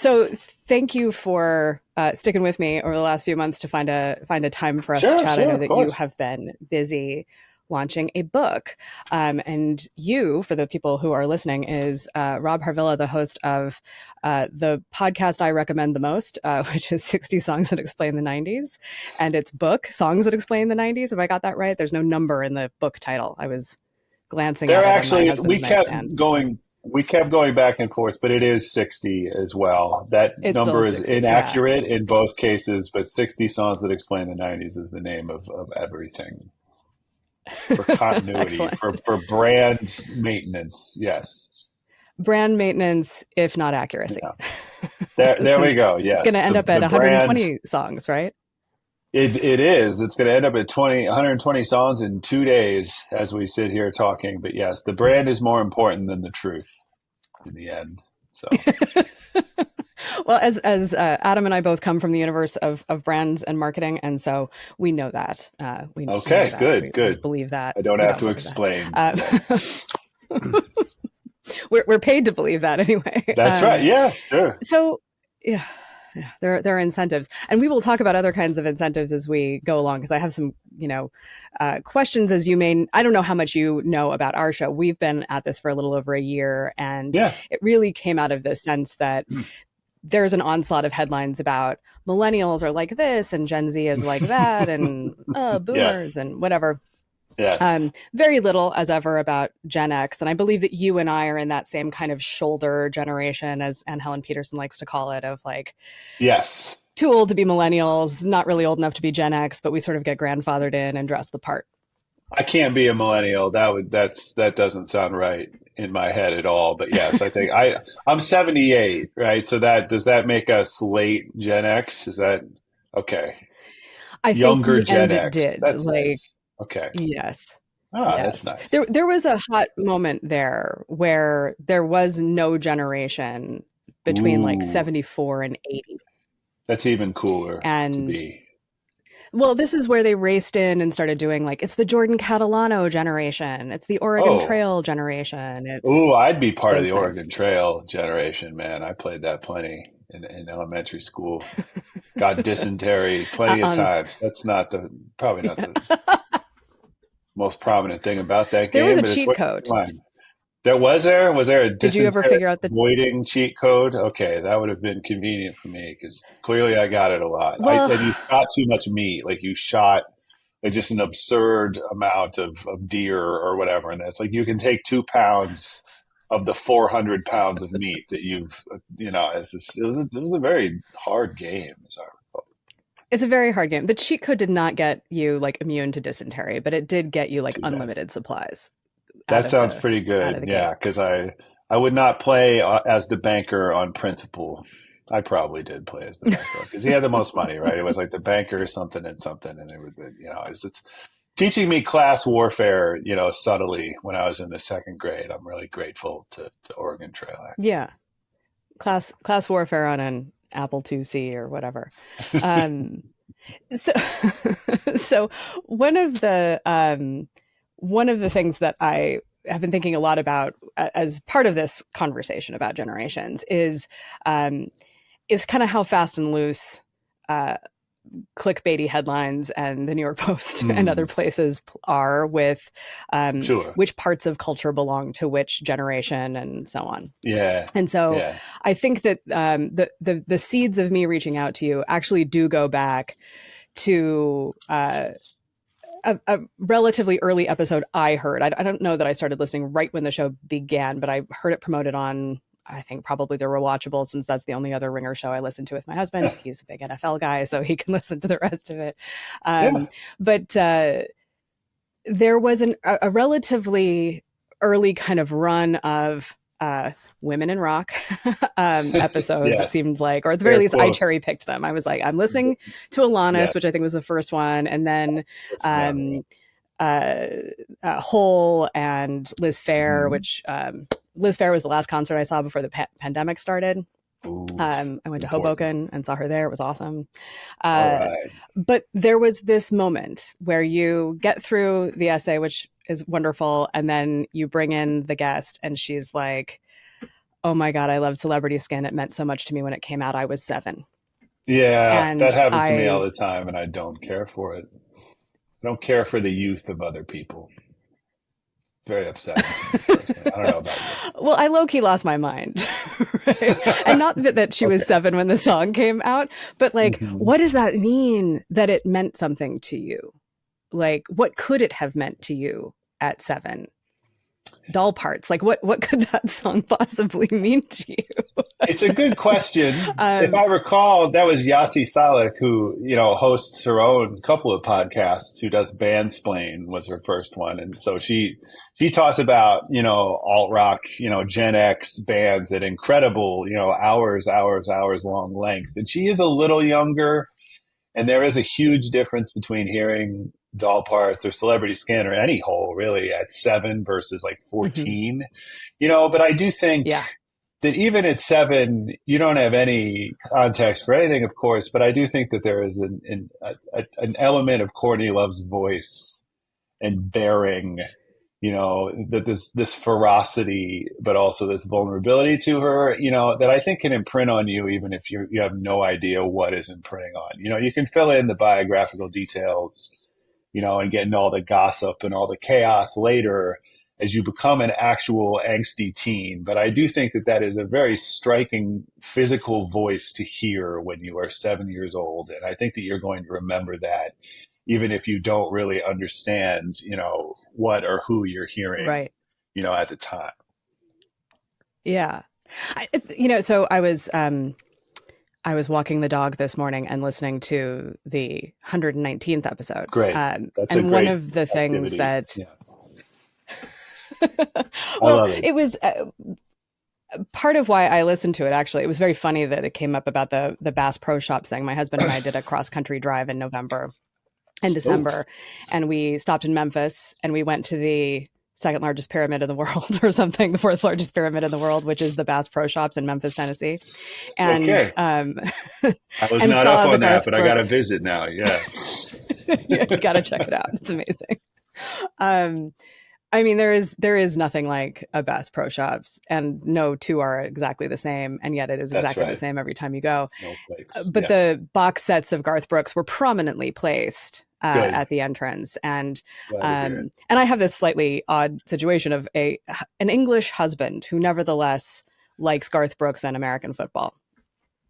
So thank you for sticking with me over the last few months to find a time for us to Sure, chat. I sure, know of that you course. have been busy launching a book, and you, for the people who are listening, is Rob Harvilla, the host of the podcast I recommend the most, which is 60 Songs That Explain the 90s, and it's book Songs That Explain the 90s. Have I got that right? There's no number in the book title. I was glancing There at it on my actually, husband's nightstand. we kept going back and forth, but it is 60 as well. That It's still number is 60. Yeah. inaccurate in both cases, but 60 songs that explain the 90s is the name of everything for continuity, Excellent. for brand maintenance. Yes. Brand maintenance, if not accuracy. Yeah. There we Since go. it's going Yes. to end up at The brand, 120 songs, right? it is. It's going to end up at 120 songs in 2 days as we sit here talking. But yes, the brand is more important than the truth in the end. So. Well, as Adam and I both come from the universe of brands and marketing, and so we know that. We know Okay, that. good, We good. believe that. I don't We have don't to believe that. explain. Yes. We're paid to believe that anyway. That's right. Yeah, sure. So, yeah. Yeah, there are incentives, and we will talk about other kinds of incentives as we go along. Because I have some, questions. As you may, I don't know how much you know about our show. We've been at this for a little over a year, and Yeah. it really came out of the sense that there's an onslaught of headlines about millennials are like this, and Gen Z is like that, and boomers Yes. and whatever. Yes. Very little as ever about Gen X. And I believe that you and I are in that same kind of shoulder generation, as Anne Helen Peterson likes to call it, of like Yes. too old to be millennials, not really old enough to be Gen X, but we sort of get grandfathered in and dress the part. I can't be a millennial. That doesn't sound right in my head at all. But yes, I think I'm 78, right? So that does that make us late Gen X? Is that okay? I think in Younger the end Gen it X. did. That's Like, nice. Okay. yes. Ah, that's Yes. nice. There was a hot moment there where there was no generation between like Ooh, 74 and 80. that's even cooler to And be. well, this is where they raced in and started doing like it's the Jordan Catalano generation, it's the Oregon Oh, Trail generation, it's ooh, I'd be part of those the things. Oregon Trail generation, man. I played that plenty in elementary school. Got dysentery plenty of Um, times. That's not the probably not the most prominent thing about that there was game, a but it's cheat what code. you mind. There was there a Did you ever dysentery figure out the avoiding cheat code? Okay, that would have been convenient for me because clearly I got it a lot. well, And you shot too much meat, like you shot like just an absurd amount of deer or whatever, and it's like you can take 2 pounds of the 400 pounds of meat that it was a very hard game. As I recall. it's a very hard game. The cheat code did not get you like immune to dysentery, but it did get you like Too bad. unlimited supplies That sounds pretty out of good. the Yeah, gate. because I would not play as the banker on principle. I probably did play as the banker because he had the most money, right? It was like the banker something and something, and it was it's teaching me class warfare, subtly when I was in the second grade. I'm really grateful to Oregon Trail Yeah. Class warfare on an Apple IIc or whatever. Um, so so one of the things that I have been thinking a lot about as part of this conversation about generations um, is kind of how fast and loose uh, clickbaity headlines and the New York Post and other actually. places are with Sure. which parts of culture belong to which generation and so on. Yeah. And so Yeah. I think that the seeds of me reaching out to you actually do go back to a relatively early episode I heard. I don't know that I started listening right when the show began, but I heard it promoted on, I think, probably the Rewatchable, since that's the only other Ringer show I listen to with my husband. He's a big NFL guy, so he can listen to the rest of it. Yeah. But there was a relatively early kind of run of women in rock episodes, it Yes. seemed like, or at the very Air least, I quotes. cherry picked them. I was like, I'm listening to Alanis, Yes. which I think was the first one, and then Personality. um, uh, Hole and Liz Phair, Mm-hmm. which Liz Phair was the last concert I saw before the pandemic started. Ooh, I went to important. Hoboken and saw her there. It was awesome. All Uh, right. but there was this moment where you get through the essay, which is wonderful, and then you bring in the guest, and she's like, oh my God, I love Celebrity Skin. It meant so much to me when it came out. I was 7. Yeah, that And happens to me all I, the time, and I don't care for it. I don't care for the youth of other people. Very upsetting to me personally. I don't know about you. well, I low key lost my mind. Right? And not that she was Okay. 7 when the song came out, but like, Hmm. what does that mean that it meant something to you? Like, what could it have meant to you at 7? Doll parts. Like, what could that song possibly mean to you at It's a good 7? question. If Um, I recall, that was Yasi Salek who, hosts her own couple of podcasts, who does Bandsplain was her first one. And so she talks about, alt rock, Gen X bands at incredible, hours long length. And she is a little younger. And there is a huge difference between hearing Doll Parts or Celebrity Skin or any hole really at 7 versus like mhm. 14. But I do think Yeah, that even at 7, you don't have any context for anything, of course, but I do think that there is an element of Courtney Love's voice and bearing, that this ferocity, but also this vulnerability to her, that I think can imprint on you, even if you have no idea what is imprinting on. You can fill in the biographical details, and get into all the gossip and all the chaos later as you become an actual angsty teen. But I do think that that is a very striking physical voice to hear when you are 7 years old. And I think that you're going to remember that even if you don't really understand, what or who you're hearing, right. at the time. Yeah. So I was walking the dog this morning and listening to the 119th episode. Great. That's a And one great of the things activity. that, Yeah. I well, love it. it was part of why I listened to it. Actually, it was very funny that it came up about the Bass Pro Shops thing. My husband and I did a cross country drive in November and Oh, December, and we stopped in Memphis and we went to the second largest pyramid in the world or something, the fourth largest pyramid in the world, which is the Bass Pro Shops in Memphis, Tennessee, and okay. I was and not up saw the on that, Garth but I got to Brooks. visit now. Yeah. Yeah, you got to check it out. It's amazing. Um, I mean, there is nothing like a Bass Pro Shops, and no two are exactly the same, and yet it is That's exactly the right. same every time you go. Snowflakes. But Yeah. the box sets of Garth Brooks were prominently placed Good. at the entrance, Glad to hear it. and I have this slightly odd situation of an English husband who nevertheless likes Garth Brooks and American football.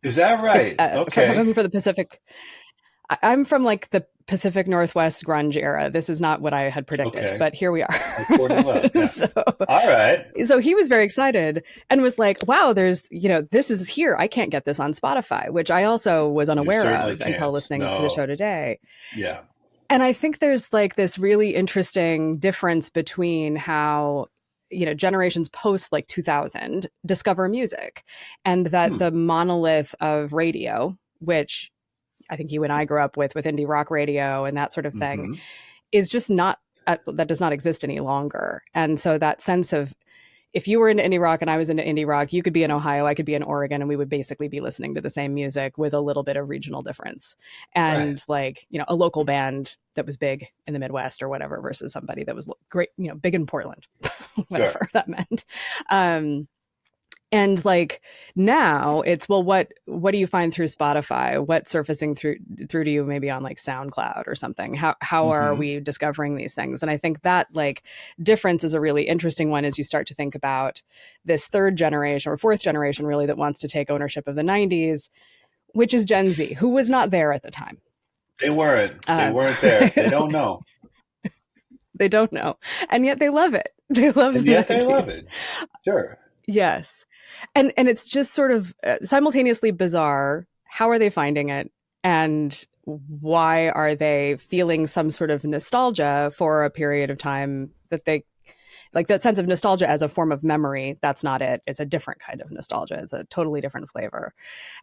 Is that It's right? Okay. coming from the Pacific. I'm from like the Pacific Northwest grunge era. This is not what I had predicted, Okay. but here we are. Like Courtney Love. Yeah. so, All right. so he was very excited and was like, wow, there's, this is here. I can't get this on Spotify, which I also was You unaware certainly of until can't. listening to the No. show today. Yeah. And I think there's like this really interesting difference between how generations post like 2000 discover music, and that Hmm. the monolith of radio, which I think you and I grew up with indie rock radio and that sort of thing, Mm-hmm. is just not that does not exist any longer. And so that sense of, if you were into indie rock and I was into indie rock, you could be in Ohio, I could be in Oregon, and we would basically be listening to the same music with a little bit of regional difference. Right. And like, a local band that was big in the Midwest or whatever versus somebody that was great, big in Portland, Sure. whatever that meant. And like now it's, well, what do you find through Spotify? What's surfacing through to you maybe on like SoundCloud or something? How are Mm-hmm. we discovering these things? And I think that like difference is a really interesting one as you start to think about this third generation or fourth generation really that wants to take ownership of the 90s, which is Gen Z, who was not there at the time. They weren't. They Uh, weren't there. They don't know. they don't know. And yet they love it. They love And the yet they love 90s. it. Sure. Yes. And it's just sort of simultaneously bizarre. How are they finding it? And why are they feeling some sort of nostalgia for a period of time that they like, that sense of nostalgia as a form of memory? That's not it. It's a different kind of nostalgia. It's a totally different flavor.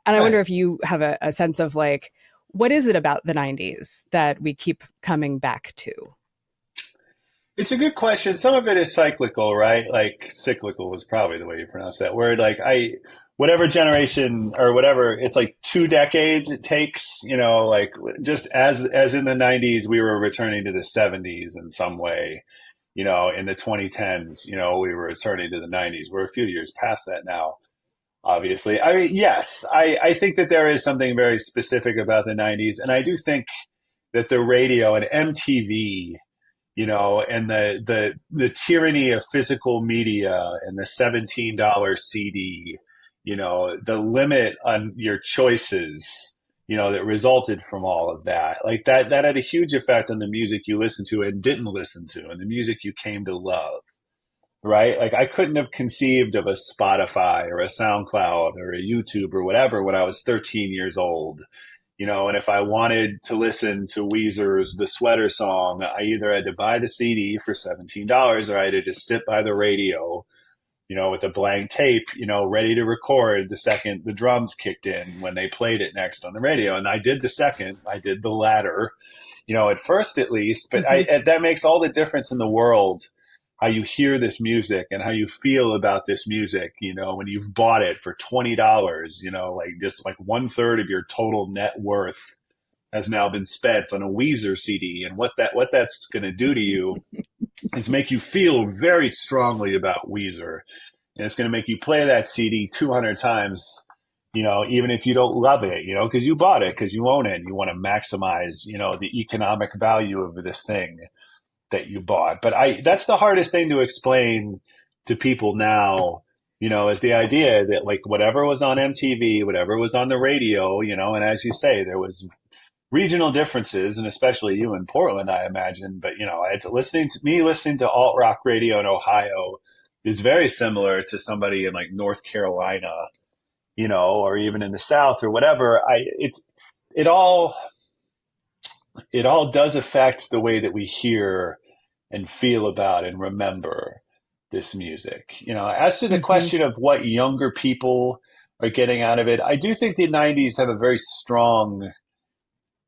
And I wonder Right. if you have a sense of like, what is it about the 90s that we keep coming back to? It's a good question. Some of it is cyclical, right? Like cyclical was probably the way you pronounce that word. Like whatever generation or whatever, it's like 2 decades it takes, like just as in the 90s, we were returning to the 70s in some way. in the 2010s, we were turning to the 90s. We're a few years past that now, obviously. I mean, yes, I think that there is something very specific about the 90s. And I do think that the radio and MTV, and the tyranny of physical media and the $17 CD, the limit on your choices, that resulted from all of that. Like that had a huge effect on the music you listened to and didn't listen to, and the music you came to love. Right? Like I couldn't have conceived of a Spotify or a SoundCloud or a YouTube or whatever when I was 13 years old. And if I wanted to listen to Weezer's The Sweater Song, I either had to buy the CD for $17 or I had to just sit by the radio, with a blank tape, ready to record the second the drums kicked in when they played it next on the radio. And I did the second, I did the latter, at first at least, but Mm-hmm. that makes all the difference in the world how you hear this music and how you feel about this music, when you've bought it for $20, like just like 1/3 of your total net worth has now been spent on a Weezer CD. And what that's going to do to you is make you feel very strongly about Weezer. And it's going to make you play that CD 200 times, even if you don't love it, because you bought it, because you own it. And you want to maximize, the economic value of this thing that you bought. But that's the hardest thing to explain to people now, is the idea that like whatever was on MTV, whatever was on the radio, and as you say, there was regional differences, and especially you in Portland, I imagine. But it's listening to alt rock radio in Ohio is very similar to somebody in like North Carolina, or even in the South or whatever. It all it all does affect the way that we hear and feel about and remember this music. As to the Mm-hmm. question of what younger people are getting out of it, I do think the 90s have a very strong,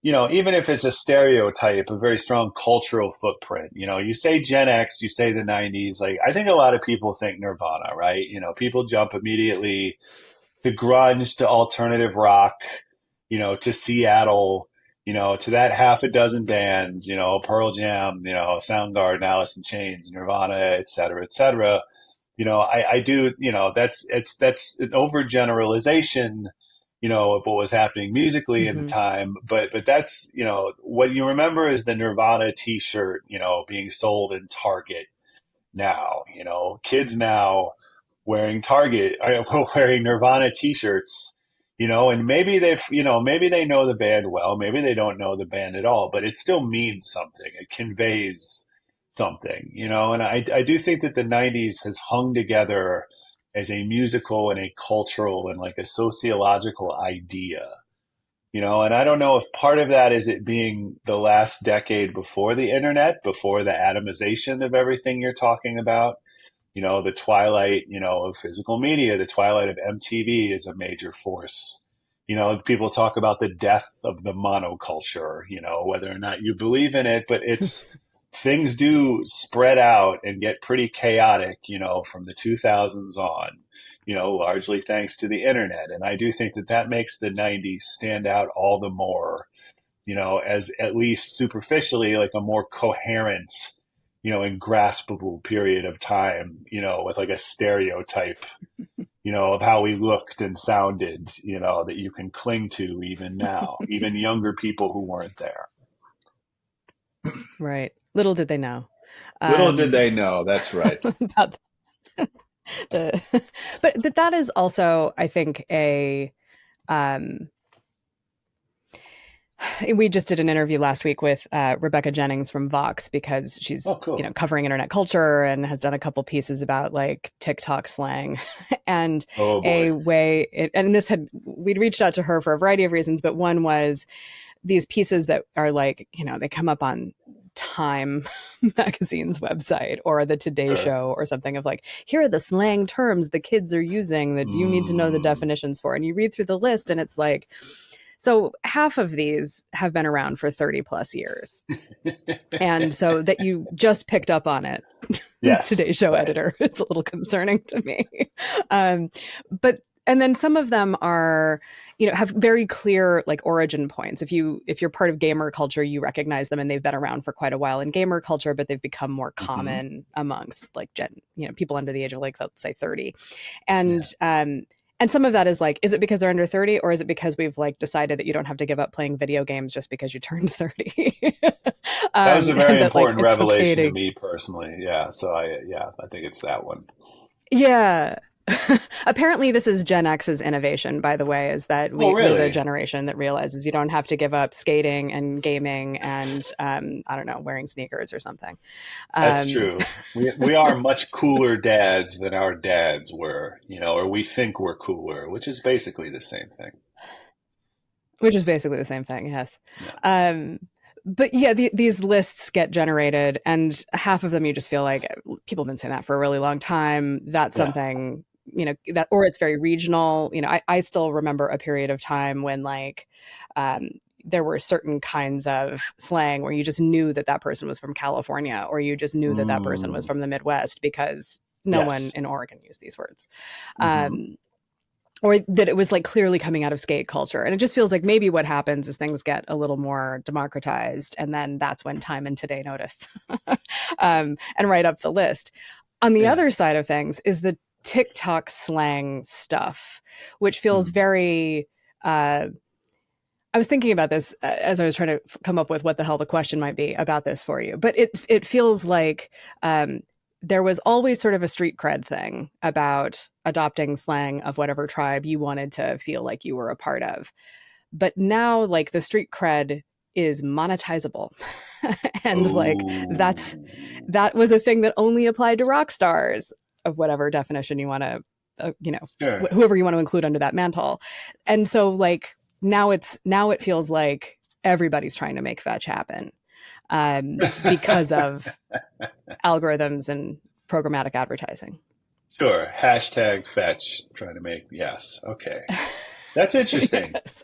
even if it's a stereotype, a very strong cultural footprint. You say Gen X, you say the 90s. Like, I think a lot of people think Nirvana, right? People jump immediately to grunge, to alternative rock, to Seattle, to that half a dozen bands, Pearl Jam, Soundgarden, Alice in Chains, Nirvana, et cetera, et cetera. I do, that's an overgeneralization, of what was happening musically in the Mm-hmm. time. But that's, what you remember is the Nirvana t-shirt, being sold in Target now, kids now wearing wearing Nirvana t-shirts, and maybe maybe they know the band well, maybe they don't know the band at all, but it still means something. It conveys something, and I do think that the 90s has hung together as a musical and a cultural and like a sociological idea. And I don't know if part of that is it being the last decade before the internet, before the atomization of everything you're talking about, the twilight, of physical media, the twilight of MTV is a major force. People talk about the death of the monoculture, whether or not you believe in it, but things do spread out and get pretty chaotic, from the 2000s on, largely thanks to the internet. And I do think that that makes the 90s stand out all the more, as at least superficially like a more coherent, and graspable period of time, with like a stereotype, of how we looked and sounded, that you can cling to even now, even younger people who weren't there. Right. Little did they know. Little did Um, they know. That's right. about the, but that is also, I think, um, we just did an interview last week with Rebecca Jennings from Vox because she's Oh, cool. covering internet culture and has done a couple pieces about like TikTok slang and Oh a boy. way and this had we'd reached out to her for a variety of reasons, but one was these pieces that are like, they come up on Time magazine's website or the Today Sure. Show or something of like, here are the slang terms the kids are using that you need to know the Mm. definitions for. And you read through the list and it's like, so half of these have been around for 30 plus years. And so that you just picked up on it, Yes. Today Show Right. editor, is a little concerning to me. Um, but And then some of them are, have very clear like origin points. If you're part of gamer culture, you recognize them, and they've been around for quite a while in gamer culture, but they've become more Hmm. common amongst like people under the age of, like, let's say 30. Yeah. And some of that is like, is it because they're under 30, or is it because we've like decided that you don't have to give up playing video games just because you turned 30? That was a And very that like important it's okay revelation to to, me personally. Yeah. So I think it's that one. yeah. Apparently, this is Gen X's innovation, by the way, is that Oh, we're the really? generation that realizes you don't have to give up skating and gaming and, I don't know, wearing sneakers or something. That's Um, true. We are much cooler dads than our dads were, or we think we're cooler, which is basically the same thing. which is basically the same thing, yes. Yeah. Um, but yeah, these lists get generated, and half of them you just feel like people have been saying that for a really long time. That's Yeah. something, that, or it's very regional. I still remember a period of time when like, um, there were certain kinds of slang where you just knew that that person was from California, or you just knew that that person was Mm. from the Midwest because no one Yes. in Oregon used these words. Hmm. Um, or that it was like clearly coming out of skate culture. And it just feels like maybe what happens is things get a little more democratized. And then that's when Time and Today notice, and write up the list. On the Yeah. other side of things is the TikTok slang stuff, which feels Mm. very, I was thinking about this as I was trying to come up with what the hell the question might be about this for you. But it feels like, there was always sort of a street cred thing about adopting slang of whatever tribe you wanted to feel like you were a part of. But now, like, the street cred is monetizable, and like Oh, that was a thing that only applied to rock stars of whatever definition you want to, sure. whoever you want to include under that mantle. And so like now it feels like everybody's trying to make fetch happen, because of algorithms and programmatic advertising. Sure. Hashtag fetch. Trying to make, yes. Okay. That's interesting. Yes.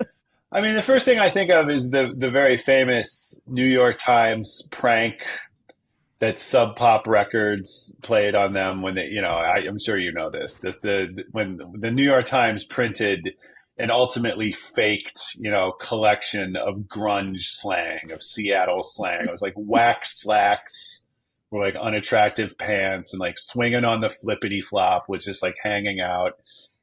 I mean, the first thing I think of is the very famous New York Times prank that Sub Pop Records played on them when they, I'm sure you know this. When the New York Times printed an ultimately faked, collection of grunge slang, of Seattle slang. It was like wax slacks, or like unattractive pants, and like swinging on the flippity flop was just like hanging out.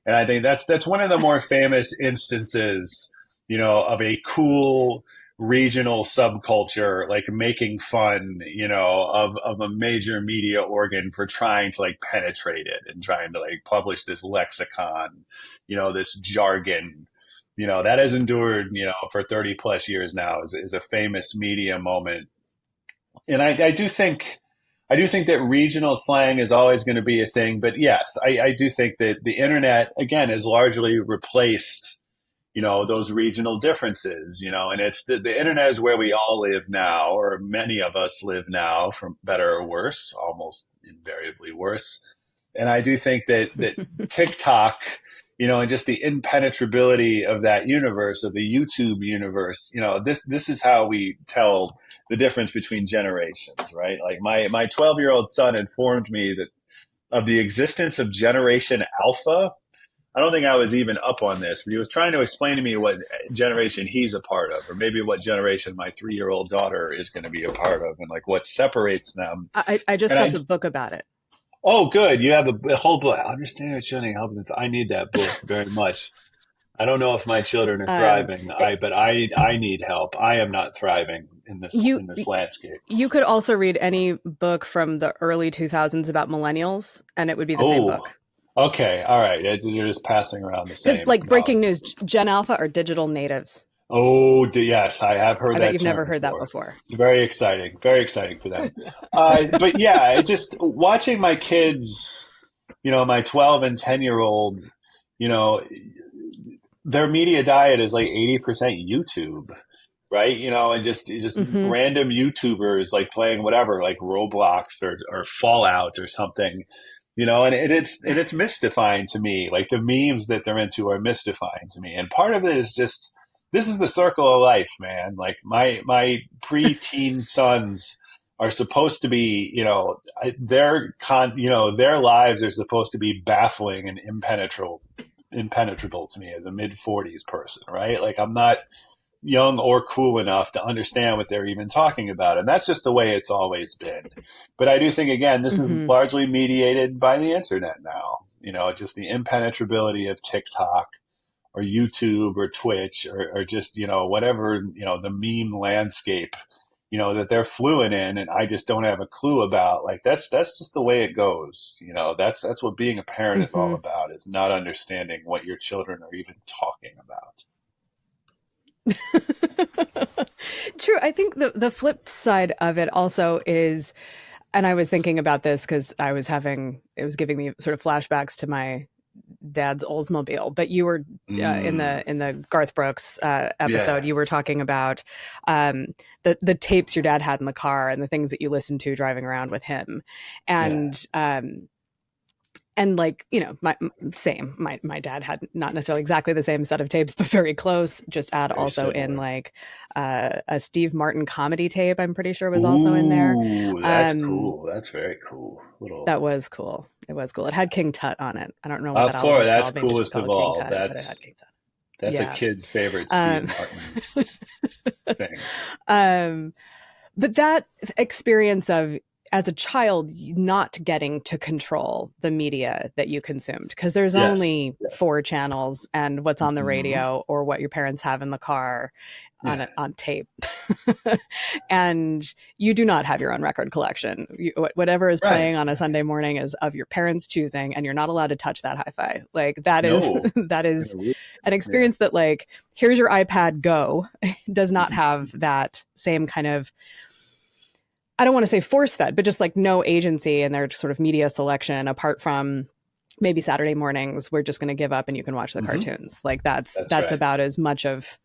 And I think that's one of the more famous instances, of a cool regional subculture like making fun, of a major media organ for trying to like penetrate it and trying to like publish this lexicon, this jargon, that has endured, for 30 plus years now is a famous media moment. And I do think that regional slang is always going to be a thing, but yes, I do think that the internet again has largely replaced, those regional differences, and it's the internet is where we all live now, or many of us live now, from better or worse, almost invariably worse. And I do think that TikTok, and just the impenetrability of that universe, of the YouTube universe, this is how we tell the difference between generations, right? Like my 12-year-old son informed me that of the existence of Generation Alpha. I don't think I was even up on this, but he was trying to explain to me what generation he's a part of, or maybe what generation my 3-year-old daughter is going to be a part of, and like what separates them. I just And got the book about it. oh, good, you have a whole book. I understand it's shouldn't help. I need that book very much. I don't know if my children are Um, thriving. it, I need help. I am not thriving you in this landscape. you could also read any book from the early 2000s about millennials, and it would be the same Oh, book. okay, all right. You're just passing around the Because, same like, breaking knowledge. news, Gen Alpha are digital natives. Oh, yes, I have heard I bet that you've term never heard that before. before. Very exciting for them. But yeah, it just watching my kids, my 12 and 10-year old, you know, their media diet is like 80% YouTube, right? And just Hmm. random YouTubers like playing whatever, like Roblox or Fallout or something, and it's mystifying to me. Like the memes that they're into are mystifying to me. And part of it is just this is the circle of life, man. Like my preteen sons are supposed to be, their lives are supposed to be baffling and impenetrable impenetrable to me as a mid-40s person, right? Like I'm not young or cool enough to understand what they're even talking about. And that's just the way it's always been. But I do think, again, this is Mm-hmm. largely mediated by the internet now. Just the impenetrability of TikTok or YouTube or Twitch or just, whatever, the meme landscape, that they're fluent in and I just don't have a clue about. Like that's just the way it goes. That's what being a parent is all Mm-hmm. about, is not understanding what your children are even talking about. True. I think the flip side of it also is, and I was thinking about this because it was giving me sort of flashbacks to my dad's Oldsmobile. But you were Mm, in the Garth Brooks episode, yeah, you were talking about um, the tapes your dad had in the car and the things that you listened to driving around with him, yeah, and like my dad had not necessarily exactly the same set of tapes but very close. Just add very also in similar. like a Steve Martin comedy tape, I'm pretty sure, was also in there. Ooh, that's um cool. That's very cool. that Little, was cool. It was cool. It had King Tut on it. I don't know what that of album course, was that's called. Maybe it's just coolest of called King all. Tut, but it had King Tut. That's a Yeah. kid's favorite Steve um Martin thing. um but that experience of, as a child, not getting to control the media that you consumed, because there's Yes, only yes. four channels and what's on the Hmm. radio or what your parents have in the car Yeah, on tape. And you do not have your own record collection. Whatever is right. playing on a Sunday morning is of your parents' choosing, and you're not allowed to touch that hi-fi. Like that is No. that is an Yeah. experience that, like, here's your iPad, go, does not have that same kind of, I don't want to say force fed, but just like no agency in their sort of media selection, apart from maybe Saturday mornings, we're just going to give up and you can watch the Hmm. cartoons. Like that's That's right. about as much of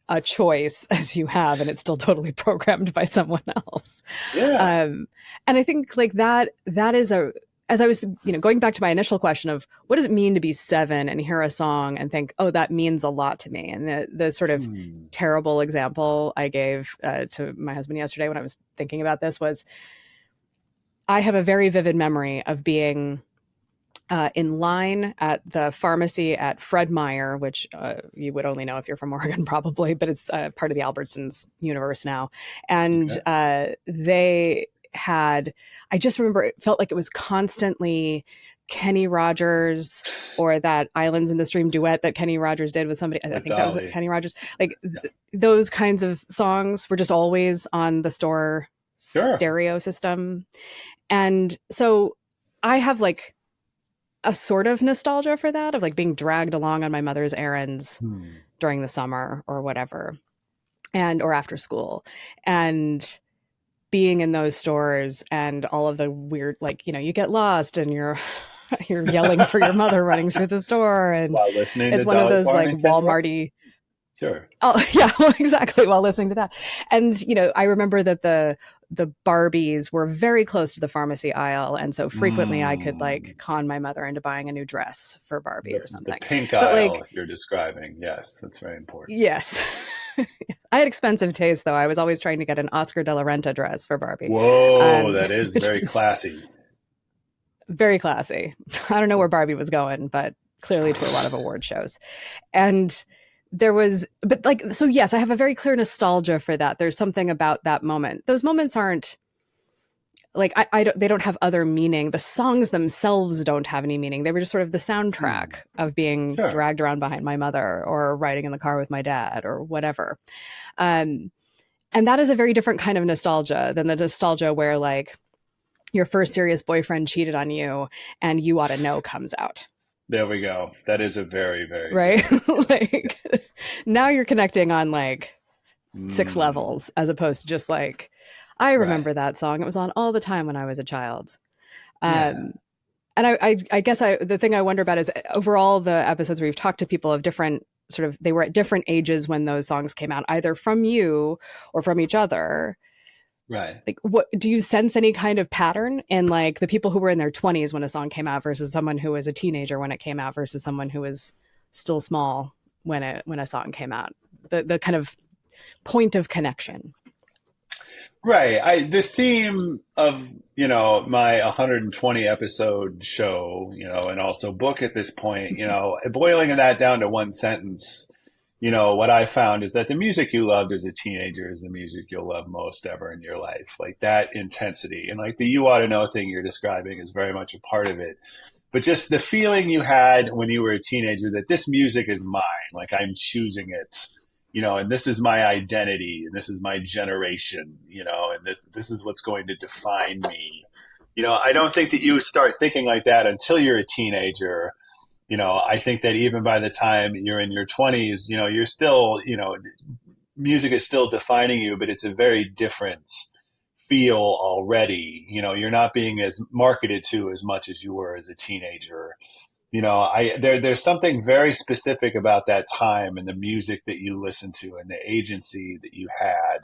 a choice as you have, and it's still totally programmed by someone else. Yeah. And I think like that is a, as I was, going back to my initial question of what does it mean to be seven and hear a song and think, oh, that means a lot to me. And the sort of Hmm. terrible example I gave to my husband yesterday when I was thinking about this was, I have a very vivid memory of being in line at the pharmacy at Fred Meyer, which you would only know if you're from Oregon, probably, but it's part of the Albertsons universe now. And Okay. they had, I just remember it felt like it was constantly Kenny Rogers, or that Islands in the Stream duet that Kenny Rogers did with somebody. I With think that was Dolly. Kenny Rogers. Like Yeah. those kinds of songs were just always on the store Sure. stereo system. And so I have like a sort of nostalgia for that, of like being dragged along on my mother's errands Hmm. during the summer or whatever, and or after school, and being in those stores and all of the weird, like, you get lost and you're you're yelling for your mother running through the store, and While listening it's to one of Dolly those Parton like and Kenny Rogers. Walmarty. Sure. Oh yeah, well, exactly. While listening to that, and I remember that the Barbies were very close to the pharmacy aisle, and so frequently I could like Mm. con my mother into buying a new dress for Barbie or The something. pink But like, aisle you're describing. Yes, that's very important. yes, I had expensive taste though. I was always trying to get an Oscar de la Renta dress for Barbie, Whoa, that is which very was classy. very classy. I don't know where Barbie was going, but clearly to a lot of award shows. And there was, but like, so yes, I have a very clear nostalgia for that. There's something about that moment. Those moments aren't like, I don't, they don't have other meaning. The songs themselves don't have any meaning. They were just sort of the Hmm. soundtrack of being Sure. dragged around behind my mother or riding in the car with my dad or whatever. Um, and that is a very different kind of nostalgia than the nostalgia where like your first serious boyfriend cheated on you and You Ought to Know comes out. There we go. That is a very, very, Right? very, Like now you're connecting on like six mm, levels as opposed to just like, I right. remember that song. It was on all the time when I was a child. Yeah. Um, and I guess the thing I wonder about is overall the episodes where we've talked to people of different sort of, they were at different ages when those songs came out, either from you or from each other. Right. Like, what do you sense any kind of pattern in like the people who were in their 20s when a song came out versus someone who was a teenager when it came out versus someone who was still small when a song came out? The kind of point of connection. Right. The theme of, my 120 episode show, and also book at this point, boiling that down to one sentence, what I found is that the music you loved as a teenager is the music you'll love most ever in your life. Like that intensity and like the you ought to know thing you're describing is very much a part of it. But just the feeling you had when you were a teenager that this music is mine, like I'm choosing it, and this is my identity, and this is my generation, and this is what's going to define me. I don't think that you start thinking like that until you're a teenager. I think that even by the time you're in your 20s, you're still, music is still defining you, but it's a very different feel already. You're not being as marketed to as much as you were as a teenager. There's something very specific about that time and the music that you listened to and the agency that you had,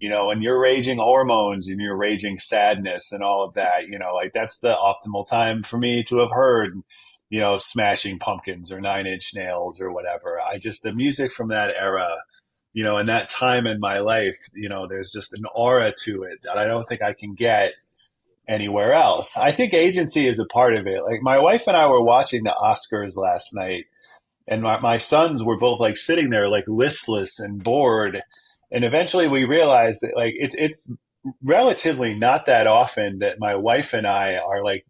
and your raging hormones and your raging sadness and all of that, like that's the optimal time for me to have heard, Smashing Pumpkins or Nine Inch Nails or whatever. The music from that era, and that time in my life, there's just an aura to it that I don't think I can get anywhere else. I think agency is a part of it. Like my wife and I were watching the Oscars last night, and my sons were both like sitting there like listless and bored. And eventually we realized that like it's relatively not that often that my wife and I are like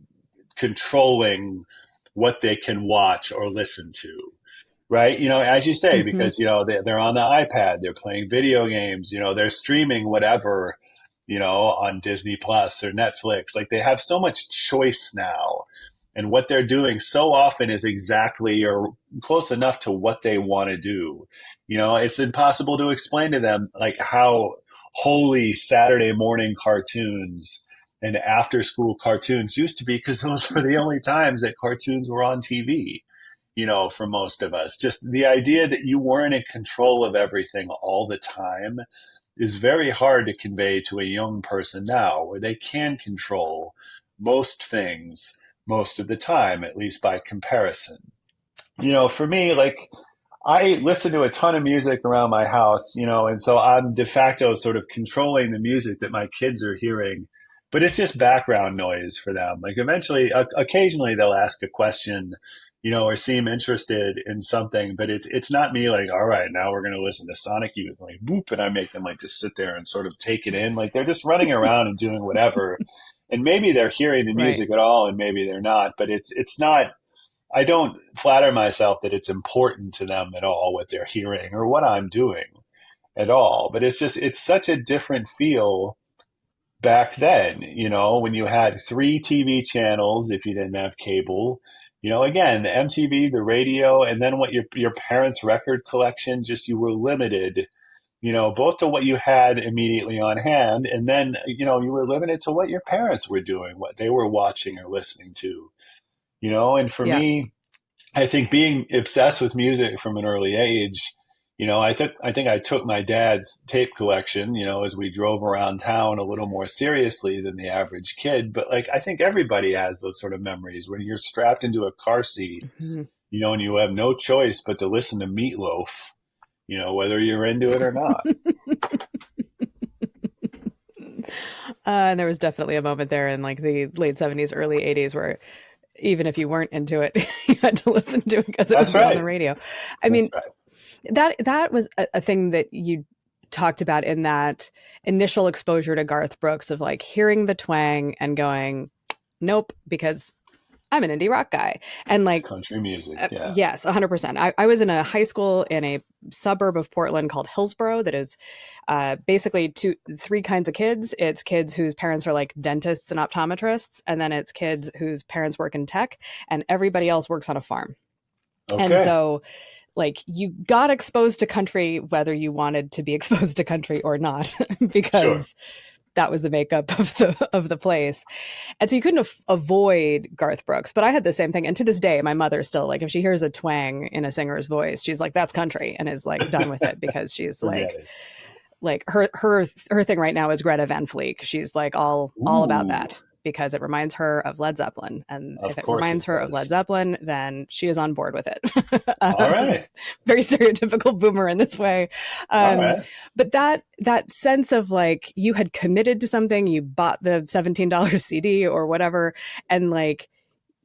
controlling what they can watch or listen to. Right. As you say, Mm-hmm. because, they're on the iPad, they're playing video games, they're streaming whatever, on Disney Plus or Netflix. Like they have so much choice now. And what they're doing so often is exactly or close enough to what they want to do. It's impossible to explain to them like how holy Saturday morning cartoons and after school cartoons used to be, because those were the only times that cartoons were on TV, for most of us. Just the idea that you weren't in control of everything all the time is very hard to convey to a young person now, where they can control most things most of the time, at least by comparison. For me, like I listen to a ton of music around my house, and so I'm de facto sort of controlling the music that my kids are hearing, but it's just background noise for them. Like eventually, occasionally they'll ask a question, or seem interested in something, but it's not me like, all right, now we're going to listen to Sonic Youth, like boop, and I make them like just sit there and sort of take it in. Like they're just running around and doing whatever, and maybe they're hearing the Right. music at all, and maybe they're not, but it's not. I don't flatter myself that it's important to them at all what they're hearing or what I'm doing at all. But it's such a different feel back then, when you had three TV channels if you didn't have cable. Again, the MTV, the radio, and then what your parents' record collection, just you were limited, both to what you had immediately on hand, and then, you were limited to what your parents were doing, what they were watching or listening to, and for Yeah. me, I think being obsessed with music from an early age, I think I took my dad's tape collection, as we drove around town a little more seriously than the average kid. But like I think everybody has those sort of memories when you're strapped into a car seat, Mm-hmm. and you have no choice but to listen to Meatloaf, whether you're into it or not. And there was definitely a moment there in like the late 70s, early 80s where even if you weren't into it, you had to listen to it because it would That's be on the right. radio. I That's mean, right. that was a thing that you talked about in that initial exposure to Garth Brooks of like hearing the twang and going, nope, because I'm an indie rock guy. And It's like, country music. Yeah. yes, 100%. I was in a high school in a suburb of Portland called Hillsborough that is basically three kinds of kids. It's kids whose parents are like dentists and optometrists, and then it's kids whose parents work in tech, and everybody else works on a farm. And Okay. so like you got exposed to country whether you wanted to be exposed to country or not Sure. because that was the makeup of the place. And so you couldn't avoid Garth Brooks. But I had the same thing. And to this day, my mother still, like, if she hears a twang in a singer's voice, she's like, that's country, and is like done with it because she's Forget it. like her thing right now is Greta Van Fleet. She's like all about Ooh. that because it reminds her of Led Zeppelin. And if Of it course reminds it her of Led does. Zeppelin, then she is on board with it. All right. Very stereotypical boomer in this way. All Um, right. but that sense of like you had committed to something, you bought the $17 CD or whatever, and like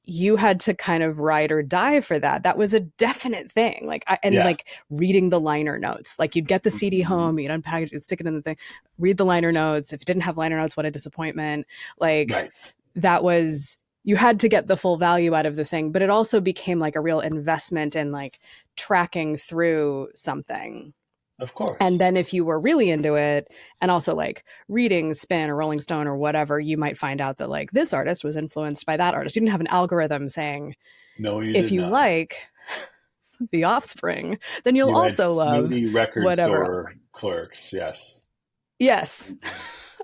you had to kind of ride or die for that. That was a definite thing. And like Yes. reading the liner notes, like you'd get the CD Mhm. home, you'd unpack it, you'd stick it in the thing, read the liner notes. If it didn't have liner notes, what a disappointment. Like Right. that was, you had to get the full value out of the thing, but it also became like a real investment in like tracking through something. Of And course. then if you were really into it and also like reading Spin or Rolling Stone or whatever, you might find out that like this artist was influenced by that artist. You didn't have an algorithm saying, No, you if did you not. like The Offspring, then you'll You had also love snooty record whatever else. store clerks. Yes. Yes.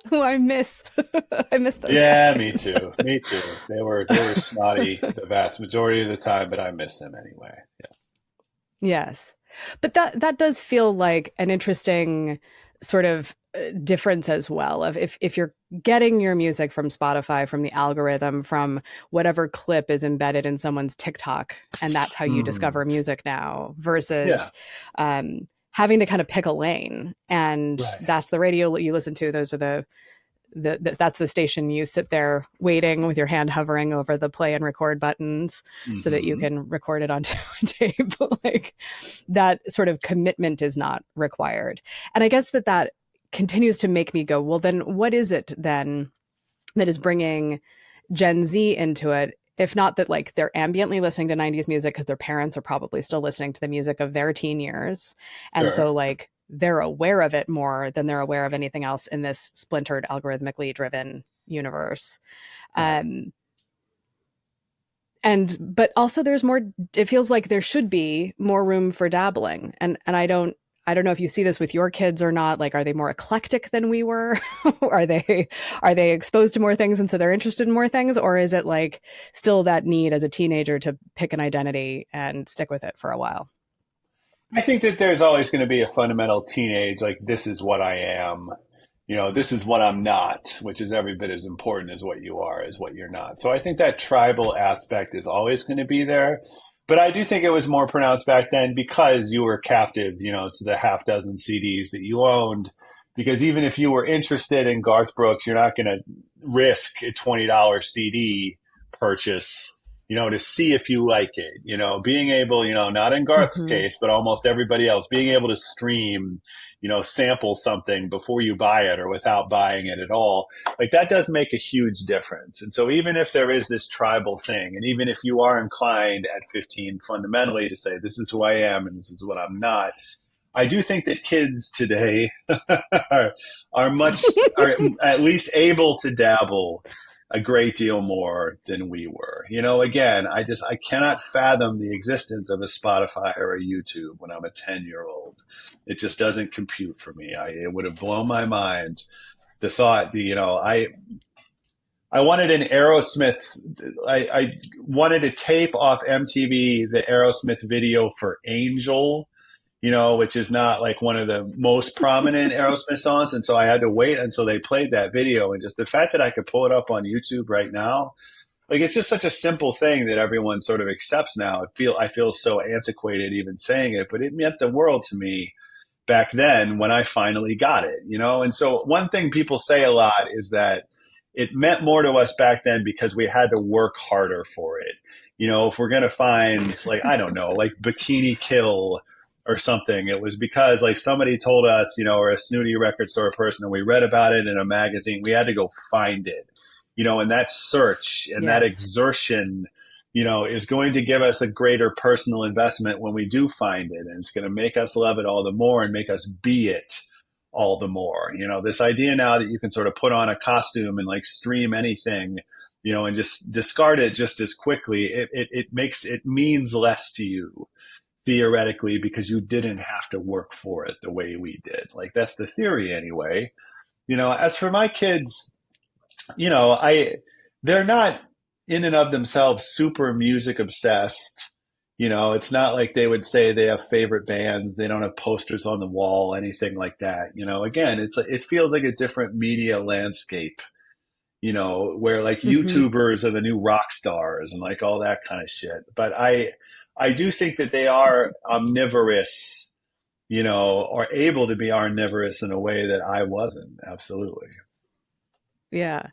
Who I miss. I miss those Yeah, me guys. too. Me too. They were snotty the vast majority of the time, but I miss them anyway. Yeah. Yes. But that does feel like an interesting sort of difference as well of if you're getting your music from Spotify, from the algorithm, from whatever clip is embedded in someone's TikTok, and that's how you Hmm. discover music now Yeah. versus having to kind of pick a lane. And Right. that's the radio you listen to. Those are that's the station you sit there waiting with your hand hovering over the play and record buttons so that you Hmm. can record it onto a tape. Like that sort of commitment is not required. And I guess that continues to make me go, well, then what is it then that is bringing Gen Z into it? If not that like they're ambiently listening to 90s music because their parents are probably still listening to the music of their teen years. And so Sure. like they're aware of it more than they're aware of anything else in this splintered, algorithmically driven universe. Right. Um, and but also there's more, it feels like there should be more room for dabbling. And I don't know if you see this with your kids or not. Like, are they more eclectic than we were? Are they exposed to more things and so they're interested in more things? Or is it like still that need as a teenager to pick an identity and stick with it for a while? I think that there's always going to be a fundamental teenage, like, this is what I am. This is what I'm not, which is every bit as important as what you are, as what you're not. So I think that tribal aspect is always going to be there. But I do think it was more pronounced back then because you were captive, to the half dozen CDs that you owned. Because even if you were interested in Garth Brooks, you're not going to risk a $20 CD purchase, to see if you like it. Being able, not in Garth's Mm-hmm. case, but almost everybody else, being able to stream, sample something before you buy it or without buying it at all, like that does make a huge difference. And so even if there is this tribal thing, and even if you are inclined at 15 fundamentally to say, this is who I am and this is what I'm not, I do think that kids today are, are at least able to dabble a great deal more than we were. Again, I cannot fathom the existence of a Spotify or a YouTube when I'm a 10-year-old. It just doesn't compute for me. It would have blown my mind the thought that, I wanted an Aerosmith. I wanted to tape off MTV the Aerosmith video for Angel, which is not like one of the most prominent Aerosmith songs. And so I had to wait until they played that video. And just the fact that I could pull it up on YouTube right now, like it's just such a simple thing that everyone sort of accepts now. I feel so antiquated even saying it, but it meant the world to me back then when I finally got it. And so one thing people say a lot is that it meant more to us back then because we had to work harder for it. If we're going to find, like, I don't know, like Bikini Kill or something, it was because like somebody told us, or a snooty record store person, and we read about it in a magazine. We had to go find it, and that search and that Yes. exertion, is going to give us a greater personal investment when we do find it. And it's going to make us love it all the more and make us be it all the more. This idea now that you can sort of put on a costume and like stream anything, and just discard it just as quickly, it means less to you theoretically because you didn't have to work for it the way we did. Like that's the theory anyway. As for my kids, I they're not in and of themselves super music obsessed. It's not like they would say they have favorite bands. They don't have posters on the wall, anything like that. Again, it feels like a different media landscape where like Mm-hmm. YouTubers are the new rock stars and like all that kind of shit. But I do think that they are omnivorous, or able to be omnivorous in a way that I wasn't. Absolutely. Yeah.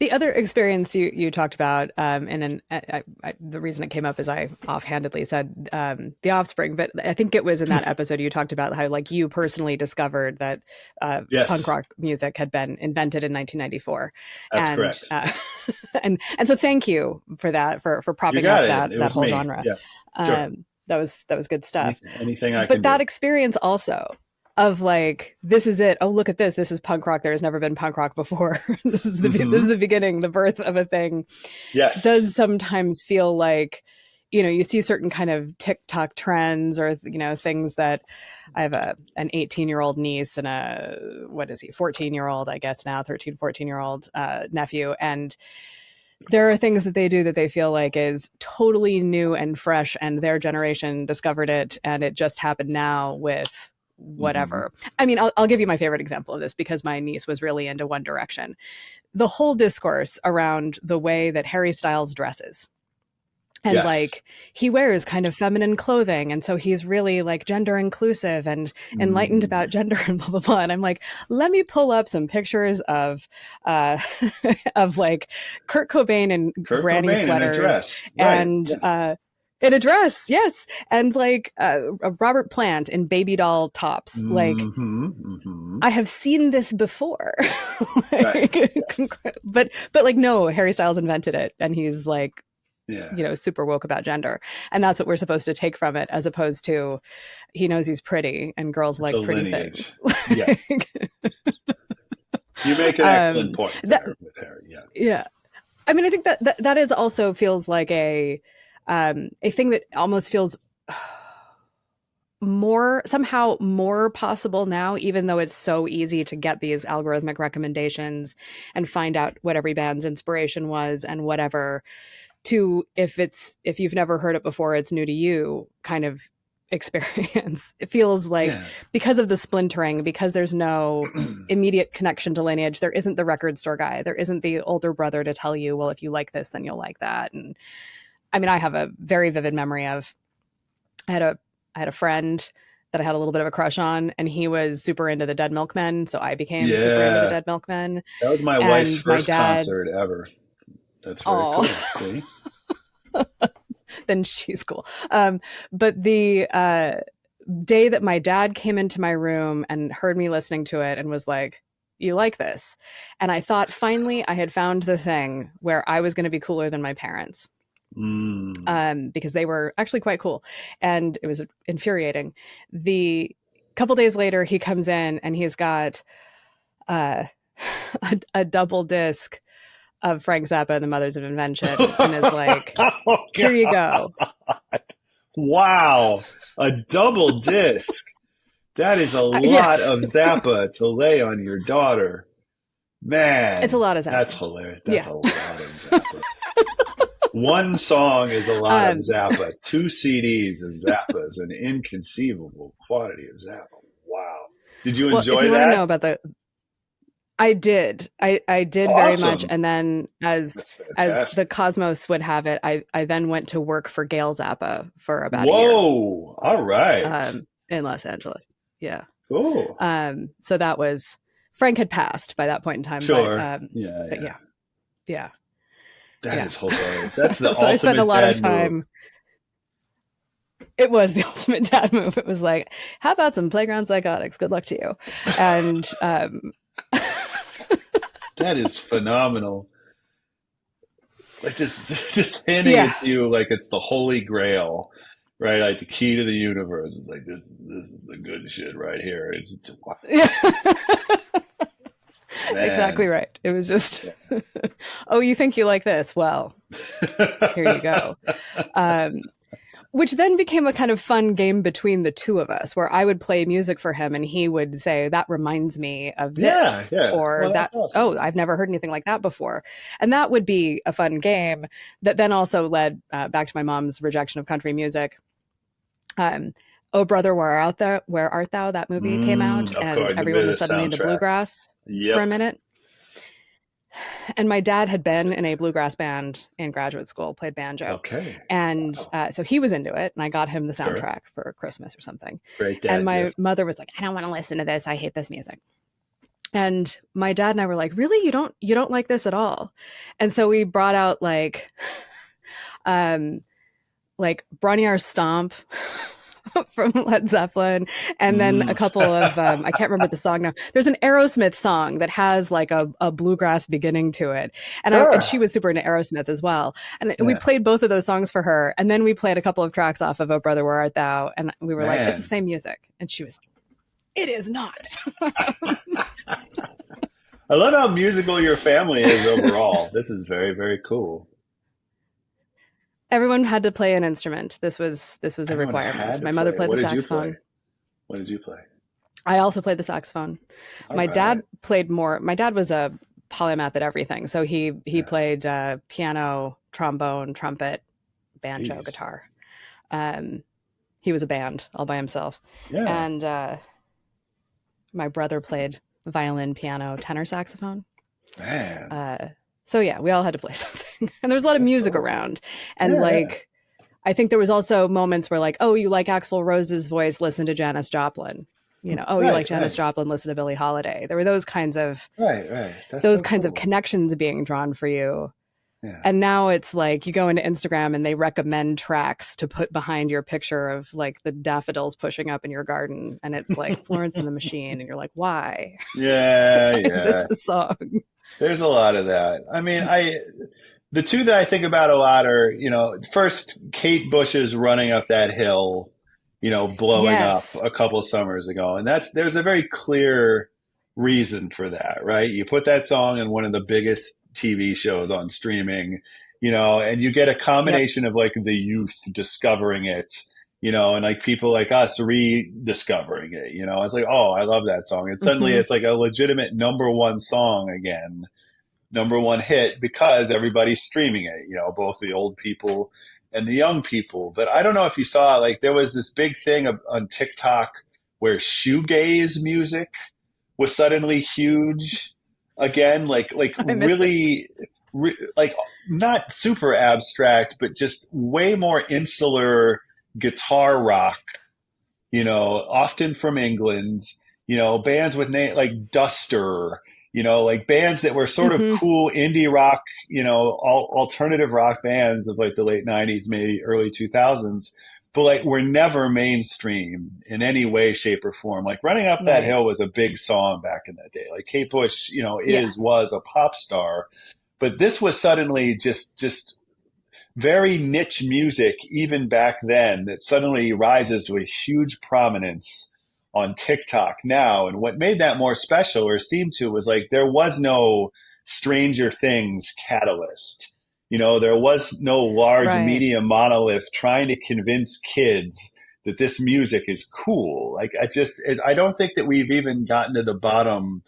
The other experience you talked about, and the reason it came up is I offhandedly said The Offspring, but I think it was in that episode you talked about how like you personally discovered that punk Yes, rock music had been invented in 1994, that's and correct. and so thank you for that for You propping got up it. It that was whole me. genre. Yes, sure. That was good stuff. Anything I can But do. that experience also of like this is it, oh look at this is punk rock, there's never been punk rock before. This is Hmm. the beginning, the birth of a thing, Yes. does sometimes feel like you see certain kind of TikTok trends or things that I have an 18-year-old niece and a what is he 14-year-old I guess now 13, 14-year-old nephew, and there are things that they do that they feel like is totally new and fresh and their generation discovered it and it just happened now with Hmm. whatever. I mean, I'll give you my favorite example of this because my niece was really into One Direction. The whole discourse around the way that Harry Styles dresses, and Yes. like he wears kind of feminine clothing and so he's really like gender inclusive and enlightened Mm. about gender and blah blah blah, and I'm like, let me pull up some pictures of uh of like Kurt Cobain in Kurt granny Cobain in a sweaters dress. Right. and Yeah. in a dress, yes, and like Robert Plant in baby doll tops, like Hmm. Hmm. I have seen this before. Right. Like, Yes. but like no, Harry Styles invented it and he's like Yeah. super woke about gender, and that's what we're supposed to take from it, as opposed to he knows he's pretty and girls It's a like pretty lineage. things. Yeah. You make an excellent um point that there with Harry. Yeah. yeah, I mean, I think that is also feels like a thing that almost feels more somehow more possible now, even though it's so easy to get these algorithmic recommendations and find out what every band's inspiration was and whatever, to if you've never heard it before, it's new to you kind of experience. It feels like Yeah. because of the splintering, because there's no immediate connection to lineage, there isn't the record store guy, there isn't the older brother to tell you, well, if you like this then you'll like that. And I mean, I have a very vivid memory of I had a I had a friend that I had a little bit of a crush on, and he was super into the Dead Milkmen, so I became super into the Yeah. Dead Milkmen. That was my wife's And my first dad, concert ever. That's very oh, cool. See? then she's cool. But the day that my dad came into my room and heard me listening to it and was like, "You like this?" And I thought finally I had found the thing where I was going to be cooler than my parents. Mm. Because they were actually quite cool, and it was infuriating. The couple days later, he comes in and he's got uh, a double disc of Frank Zappa and the Mothers of Invention, and is like, Oh, "Here you go." God. Wow. A double disc. That is a lot Yes, of Zappa to lay on your daughter. it's a Man, lot of that's Zappa. hilarious. That's Yeah. a lot of Zappa. One song is a lot of um, Zappa. Two CDs of Zappa is an inconceivable quantity of Zappa. Wow. Did you well, if enjoy you want to that? know about the, I did, I did very much, Awesome. and then That's as the fantastic. cosmos would have it, I then went to work for Gail Zappa for about a year, Whoa. All right. in Los Angeles. Yeah. Cool. So that was Frank had passed by that point in time, Sure. Yeah, but yeah. yeah, yeah, That yeah. is hilarious. That's the So I spent a ultimate lot of dad move. time. It was the ultimate dad move. It was like, how about some playground psychotics? Good luck to you. And That is phenomenal. Like just handing it yeah, to you like it's the holy grail, right? Like the key to the universe. It's like this is the good shit right here. It's just, wow, yeah. Exactly man. right. It was just, Yeah. oh, you think you like this? Well, here you go. Um, which then became a kind of fun game between the two of us where I would play music for him and he would say, that reminds me of Yeah, this, yeah. or Well, that, that's awesome. oh, I've never heard anything like that before. And that would be a fun game that then also led back to my mom's rejection of country music. Oh Brother, where art thou? That movie came out Of and course, the everyone bit of was suddenly into soundtrack. bluegrass for a Yep. minute. And my dad had been in a bluegrass band in graduate school, played banjo. Okay. And Wow. so he was into it. And I got him the Sure. soundtrack for Christmas or something. Great And dad my gift. mother was like, I don't want to listen to this. I hate this music. And my dad and I were like, really? You don't like this at all? And so we brought out um, like Bronniar's Stomp from Led Zeppelin, and then a Mm. couple of I can't remember the song now. There's an Aerosmith song that has like a bluegrass beginning to it, and Sure. she was super into Aerosmith as well. And we Yeah. played both of those songs for her, and then we played a couple of tracks off of "Oh Brother Where Art Thou," and we were like, "It's the Man. same music," and she was like, "It is not." I love how musical your family is overall. This is very, very cool. Everyone had to play an instrument. This was a Everyone had requirement. to My mother play. played What the did you play? saxophone. What did you play? I also played the saxophone. All My right. dad played more. My dad was a polymath at everything. So he Yeah. played piano, trombone, trumpet, banjo, Jeez. guitar. Um, he was a band all by himself. Yeah. And my brother played violin, piano, tenor saxophone. Man. Uh, so yeah, we all had to play something. And there was a lot of That's music cool. around. And Yeah, yeah. like, I think there was also moments where like, oh, you like Axl Rose's voice, listen to Janis Joplin. Oh, you Right, like Janis right. Joplin, listen to Billie Holiday. There were those kinds of Right, right. That's so cool. connections being drawn for you. Yeah. And now it's like you go into Instagram and they recommend tracks to put behind your picture of like the daffodils pushing up in your garden. And it's like Florence and the Machine. And you're like, why? Yeah, Why is this yeah. the song? There's a lot of that. I mean, the two that I think about a lot are, first Kate Bush's running up that hill, blowing up Yes. a couple summers ago. And there's a very clear reason for that, right? You put that song in one of the biggest TV shows on streaming, and you get a Yep. combination of like the youth discovering it, and like people like us rediscovering it, It's like, oh, I love that song. And suddenly Mm-hmm. it's like a legitimate number one song again, number one hit because everybody's streaming it, both the old people and the young people. But I don't know if you saw, like, there was this big thing on TikTok where shoegaze music was suddenly huge again, like I miss this. really, like not super abstract, but just way more insular guitar rock, often from England, bands with like Duster, like bands that were sort of Mm-hmm. cool indie rock, alternative rock bands of like the late 90s, maybe early 2000s, but like were never mainstream in any way, shape, or form. Like Running Up That Right. Hill was a big song back in the day. Like Kate Bush, Yeah. was a pop star, but this was suddenly just very niche music, even back then, that suddenly rises to a huge prominence on TikTok now. And what made that more special, or seemed to, was like there was no Stranger Things catalyst. There was no large Right. media monolith trying to convince kids that this music is cool. Like I don't think that we've even gotten to the bottom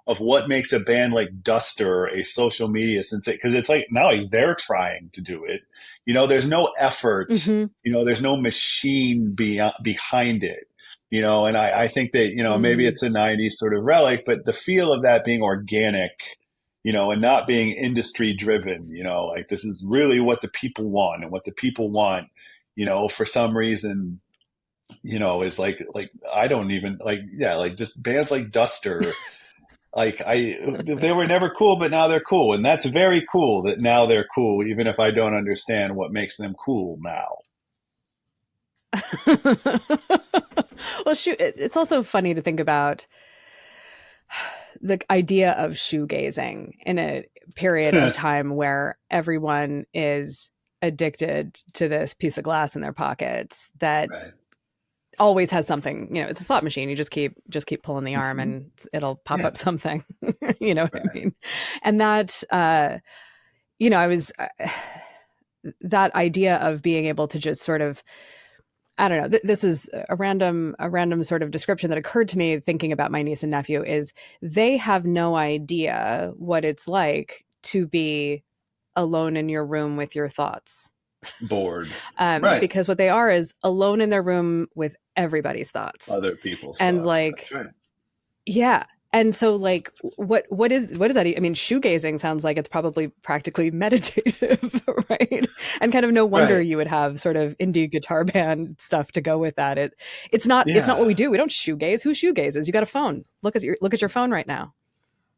of what makes a band like Duster a social media sensation, because it's like now they're trying to do it. There's no effort. Mm-hmm. There's no machine behind it. And I think that maybe Mm. it's a '90s sort of relic, but the feel of that being organic, and not being industry driven. Like this is really what the people want, and what the people want, for some reason, is like I don't even like, yeah, like just bands like Duster, like they were never cool, but now they're cool, and that's very cool that now they're cool, even if I don't understand what makes them cool now. Well, shoot, it's also funny to think about the idea of shoegazing in a period of time where everyone is addicted to this piece of glass in their pockets that Right. always has something. It's a slot machine. You just keep pulling the arm Hmm. and it'll pop Yeah. up something. You know what I Right. mean? And that I was that idea of being able to just sort of, I don't know. This was a random sort of description that occurred to me thinking about my niece and nephew. Is they have no idea what it's like to be alone in your room with your thoughts, Bored. Right. because what they are is alone in their room with everybody's thoughts, Other people's and thoughts. like, That's right. yeah, And so like what is that? I mean, shoegazing sounds like it's probably practically meditative, right? And kind of no wonder Right. you would have sort of indie guitar band stuff to go with that. It's not what Yeah. we do. We don't shoegaze. Who shoegazes? You got a phone. Look at your phone right now.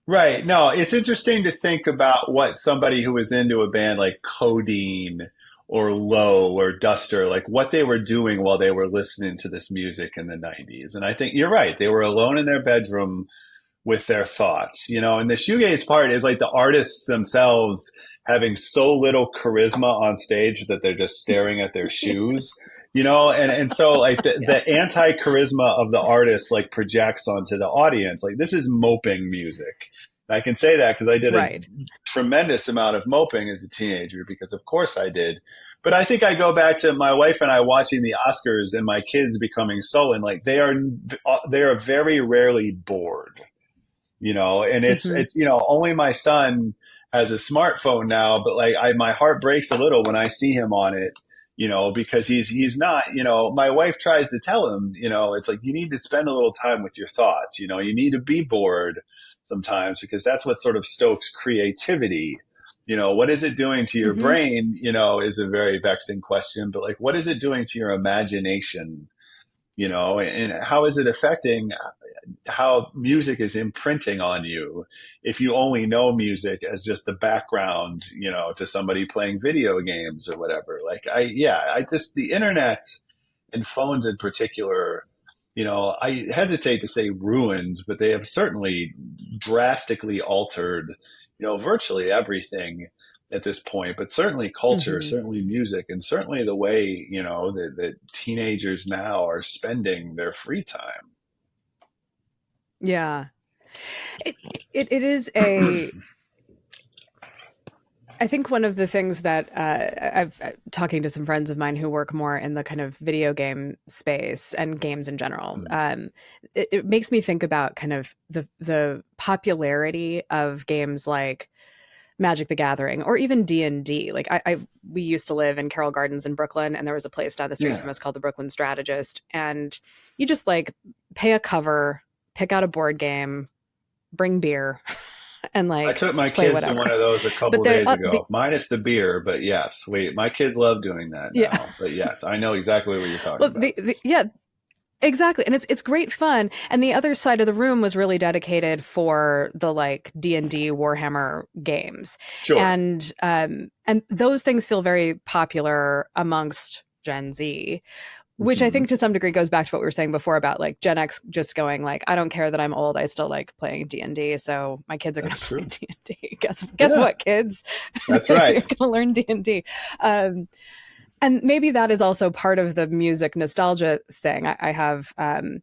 Right. No, it's interesting to think about what somebody who was into a band like Codeine or Low or Duster, like what they were doing while they were listening to this music in the 90s. And I think you're right. They were alone in their bedroom with their thoughts, and the shoegaze part is like the artists themselves having so little charisma on stage that they're just staring at their shoes, and so like Yeah. the anti-charisma of the artist like projects onto the audience. Like this is moping music. And I can say that because I did a Right. tremendous amount of moping as a teenager, because of course I did. But I think I go back to my wife and I watching the Oscars and my kids becoming sullen. Like they are very rarely bored, and Hmm. it's only my son has a smartphone now, but like my heart breaks a little when I see him on it, because he's not, my wife tries to tell him, it's like you need to spend a little time with your thoughts, you need to be bored sometimes, because that's what sort of stokes creativity. What is it doing to your Hmm. brain, is a very vexing question, but like what is it doing to your imagination, and how is it affecting how music is imprinting on you if you only know music as just the background, to somebody playing video games or whatever. Like I just the internet and phones in particular, I hesitate to say ruined, but they have certainly drastically altered, virtually everything at this point, but certainly culture, Hmm. certainly music, and certainly the way, that teenagers now are spending their free time. Yeah. It is a I think one of the things that I've talking to some friends of mine who work more in the kind of video game space and games in general. It makes me think about kind of the popularity of games like Magic the Gathering or even D&D. Like we used to live in Carroll Gardens in Brooklyn, and there was a place down the street from Yeah. us called the Brooklyn Strategist, and you just like pay a cover, pick out a board game, bring beer, and I like took my play kids to one whatever. of those a But couple there, days ago, minus the beer, but yes, wait, my kids love doing that yeah, now. But yes, I know exactly what you're talking well, about. yeah, exactly, and it's great fun. And the other side of the room was really dedicated for the like D&D Warhammer games, Sure. and those things feel very popular amongst Gen Z, which I Hmm. think to some degree goes back to what we were saying before about like Gen X just going like, I don't care that I'm old, I still like playing D&D, so my kids are going That's to play true. D&D. Guess Yeah, what, kids? that's You're right. going to learn D&D. Um, and maybe that is also part of the music nostalgia thing. I have one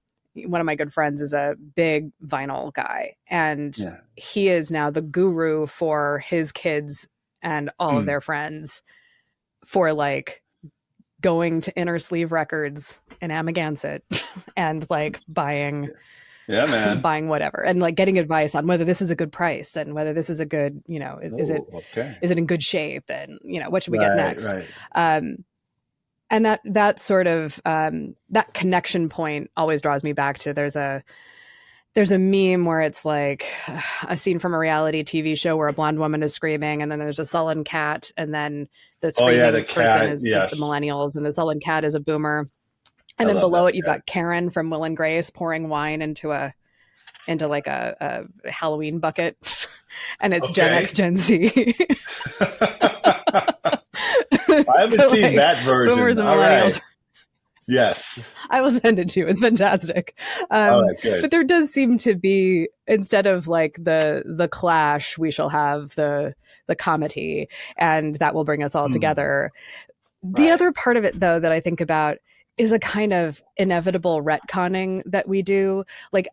of my good friends is a big vinyl guy, and Yeah. he is now the guru for his kids and all of Mm. their friends for like going to Inner Sleeve Records in Amagansett and like buying Yeah, man. buying whatever and like getting advice on whether this is a good price and whether this is a good, Oh, okay. is it in good shape, and what should we get Right, next. right. um and that sort of that connection point always draws me back to there's a meme where it's like a scene from a reality TV show where a blonde woman is screaming, and then there's a sullen cat, and then the Oh, yeah, the screaming person cat. is the Yes. millennials, and the sullen cat is a boomer. I And then love below that it, you've cat. got Karen from Will and Grace pouring wine into like a Halloween bucket, and it's Gen X, Okay. Gen Z. I haven't So seen like that version. boomers and All right. millennials. Yes. I will send it to you. It's fantastic. All right, good. But there does seem to be, instead of like the clash, we shall have the comedy, and that will bring us all Mm. together. The Right. other part of it, though, that I think about is a kind of inevitable retconning that we do. Like,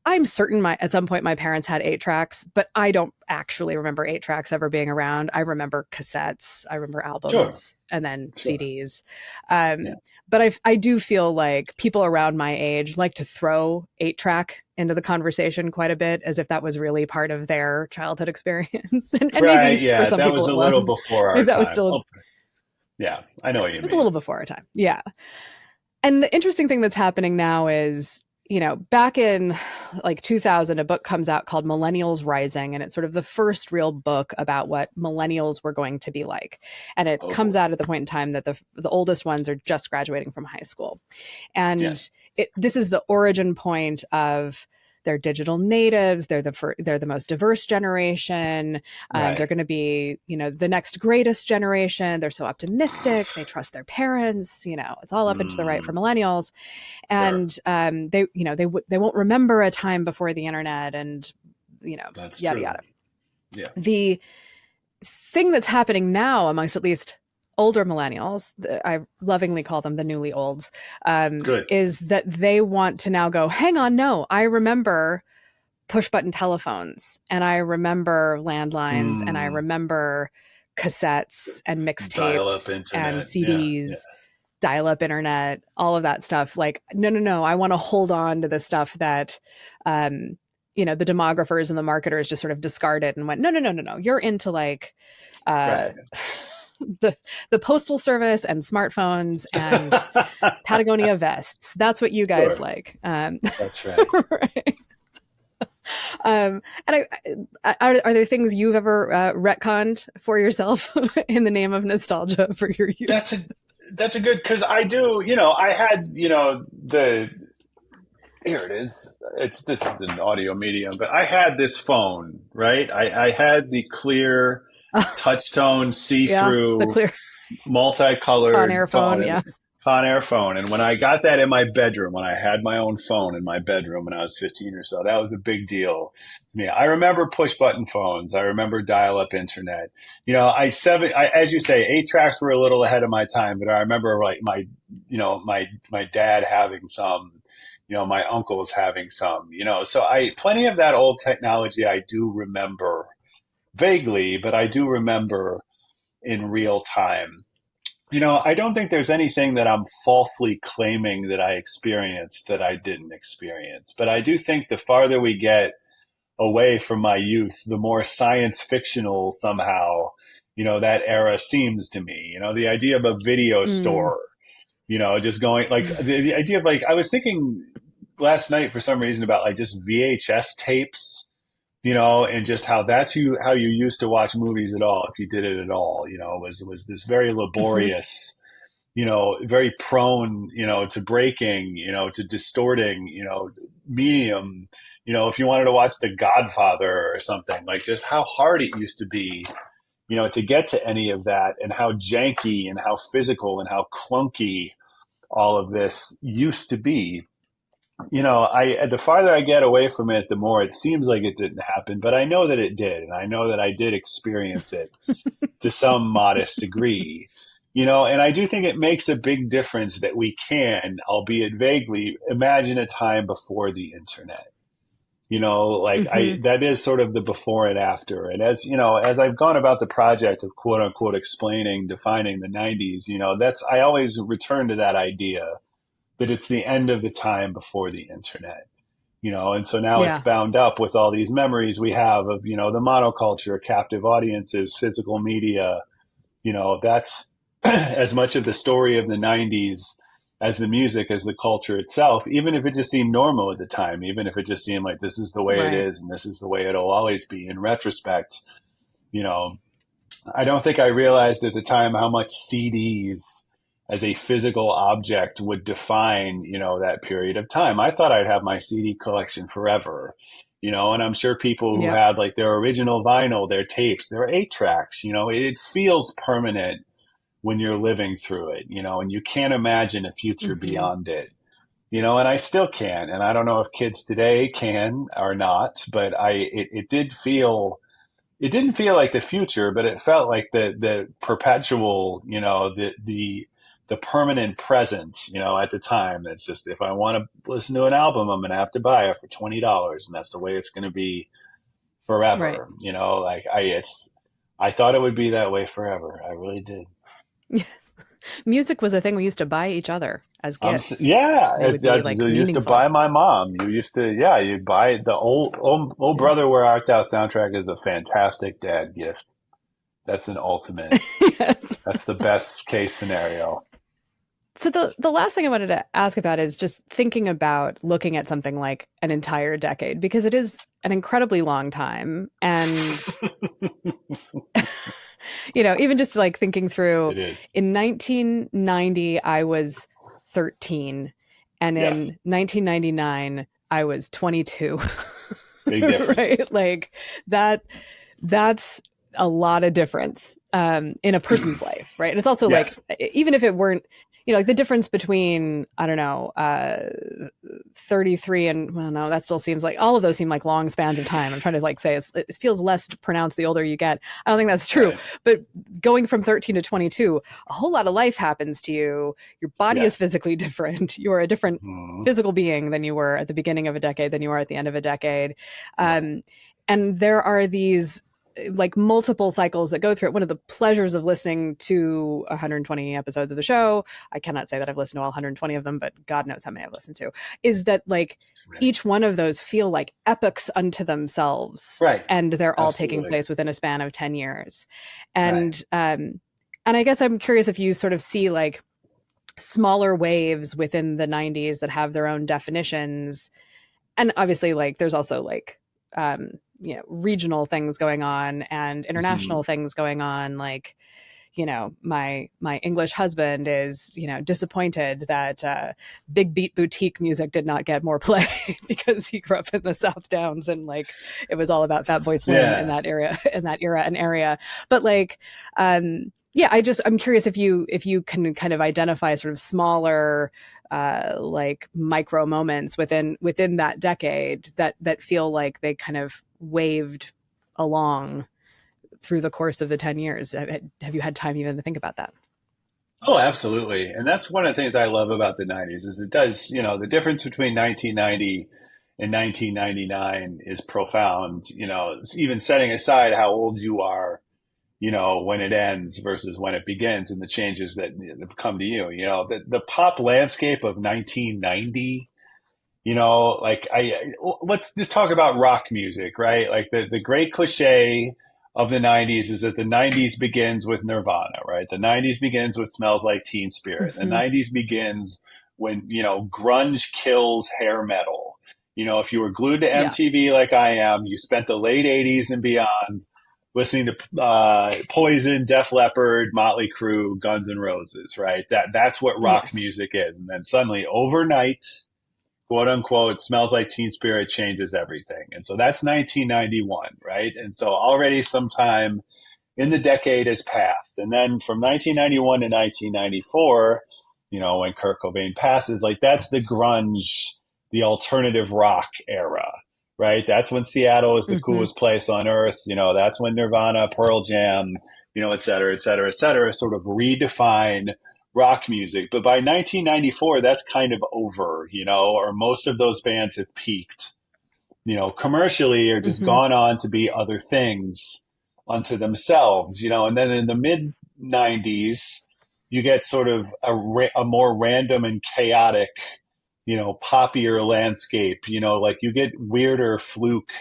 I'm certain at some point my parents had 8 tracks, but I don't actually remember 8 tracks ever being around. I remember cassettes, I remember Sure. albums, and then Sure. CDs. Yeah. But I do feel like people around my age like to throw 8 track into the conversation quite a bit, as if that was really part of their childhood experience. And maybe Right. for Yeah. some That people was it a little was. before our Maybe that was time. still Oh, yeah. I know what you was a mean. little before our time. Yeah. And the interesting thing that's happening now is back in like 2000, a book comes out called Millennials Rising, and it's sort of the first real book about what millennials were going to be like. And it Oh comes boy. out at the point in time that the oldest ones are just graduating from high school. Yeah. And this is the origin point of they're digital natives. They're the most diverse generation. They're Right. going to be, the next greatest generation. They're so optimistic. They trust their parents. It's all up and to the right for Mm, millennials. sure. And they won't remember a time before the internet, and That's yada true. yada. Yeah. The thing that's happening now amongst at least older millennials, I lovingly call them the newly olds, Good. is that they want to now go, hang on, no, I remember push button telephones, and I remember landlines, and I Mm, remember cassettes and dial-up mixtapes and internet. Yeah. Yeah. CDs, dial up internet, all of that stuff. Like, no, I want to hold on to the stuff that, the demographers and the marketers just sort of discarded and went, no. You're into like, uh, Right. the postal service and smartphones and Patagonia vests. That's what you guys Sure. like. That's right. Right. And are there things you've ever retconned for yourself in the name of nostalgia for your youth? That's a good, because I do, I had, the here it is. This is an audio medium, but I had this phone, right? I had the clear touch tone, see Yeah, the through, clear multicolored Conair phone. phone, Yeah. Conair phone. And when I got that in my bedroom, when I had my own phone in my bedroom when I was 15 or so, that was a big deal to me. I remember push button phones. I remember dial up internet. As you say, 8 tracks were a little ahead of my time, but I remember like my dad having some, my uncles having some, so plenty of that old technology I do remember vaguely, but I do remember in real time. I don't think there's anything that I'm falsely claiming that I experienced that I didn't experience. But I do think the farther we get away from my youth, the more science fictional somehow, that era seems to me. The idea of a video Mm. store, just going like the idea of like, I was thinking last night for some reason about like just VHS tapes, and just how how you used to watch movies at all, if you did it at all, was this very Hmm. laborious, very prone, to breaking, to distorting, medium, if you wanted to watch The Godfather or something, like just how hard it used to be, to get to any of that, and how janky and how physical and how clunky all of this used to be. I the farther I get away from it, the more it seems like it didn't happen. But I know that it did, and I know that I did experience it to some modest degree. And I do think it makes a big difference that we can, albeit vaguely, imagine a time before the internet. Like Hmm. that is sort of the before and after. And as I've gone about the project of quote unquote explaining, defining the 90s, I always return to that idea that it's the end of the time before the internet. And so now it's Yeah. bound up with all these memories we have of, the monoculture, captive audiences, physical media. That's as much of the story of the 90s as the music, as the culture itself, even if it just seemed normal at the time, even if it just seemed like this is the way it Right. is and this is the way it'll always be. In retrospect, you know, I don't think I realized at the time how much CDs as a physical object would define, that period of time. I thought I'd have my CD collection forever, and I'm sure people who Yep. had like their original vinyl, their tapes, their 8 tracks, it feels permanent when you're living through it, and you can't imagine a future Hmm. beyond it. And I still can, and I don't know if kids today can or not, but it didn't feel like the future, but it felt like the perpetual, the permanent present, at the time. That's just, if I want to listen to an album, I'm going to have to buy it for $20, and that's the way it's going to be Right. forever. I thought it would be that way forever. I really did. Music was a thing we used to buy each other as gifts. Yeah, They would be like you used to meaningful. buy my mom. You used to, yeah, you buy the old Yeah. brother, Where Art Thou soundtrack is a fantastic dad gift. That's an ultimate. Yes. That's the best case scenario. So the last thing I wanted to ask about is just thinking about looking at something like an entire decade, because it is an incredibly long time. And, even just like thinking through, It is. in 1990, I was 13. And Yes. in 1999, I was 22. Big difference. Right? Like that, that's a lot of difference in a person's life, right? And it's also like, Yes. even if it weren't, like the difference between, I don't know, 33 and, well, no, that still seems like, all of those seem like long spans of time. I'm trying to like say it feels less pronounced the older you get. I don't think that's true. Right. But going from 13 to 22, a whole lot of life happens to you. Your body is Yes. physically different. You are a different Mhm. physical being than you were at the beginning of a decade, than you are at the end of a decade. Yeah. And there are these like multiple cycles that go through it. One of the pleasures of listening to 120 episodes of the show, I cannot say that I've listened to all 120 of them, but God knows how many I've listened to, is that like Right. each one of those feel like epics unto themselves, Right. and they're all taking Absolutely. place within a span of 10 years. Right. And I guess I'm curious if you sort of see like smaller waves within the 90s that have their own definitions. And obviously like there's also like regional things going on and Mhm. international things going on. Like, my English husband is, disappointed that big beat boutique music did not get more play because he grew up in the South Downs and like it was all about Fatboy Slim in Yeah. that area, and area. But like, yeah, I'm curious if you can kind of identify sort of smaller like micro moments within that decade that feel like they kind of waved along through the course of the 10 years. Have you had time even to think about that? Oh, absolutely. And that's one of the things I love about the 90s is it does, the difference between 1990 and 1999 is profound, even setting aside how old you are, when it ends versus when it begins and the changes that have come to you. The pop landscape of 1990, like let's just talk about rock music, right? Like the great cliche of the 90s is that the 90s begins with Nirvana, right? The 90s begins with Smells Like Teen Spirit. The Mm-hmm. 90s begins when, grunge kills hair metal. If you were glued to Yeah. MTV like I am, you spent the late 80s and beyond listening to Poison, Def Leppard, Motley Crue, Guns N' Roses, right? That's what rock Yes. music is. And then suddenly overnight, quote unquote, Smells Like Teen Spirit changes everything. And so that's 1991, right? And so already sometime in the decade has passed. And then from 1991 to 1994, when Kurt Cobain passes, like that's the grunge, the alternative rock era, right? That's when Seattle is the Mm-hmm. coolest place on earth. That's when Nirvana, Pearl Jam, et cetera, et cetera, et cetera, sort of redefine rock music. But by 1994, that's kind of over, or most of those bands have peaked, commercially or just Mm-hmm. gone on to be other things unto themselves, and then in the mid 90s, you get sort of a more random and chaotic, poppier landscape, like you get weirder fluke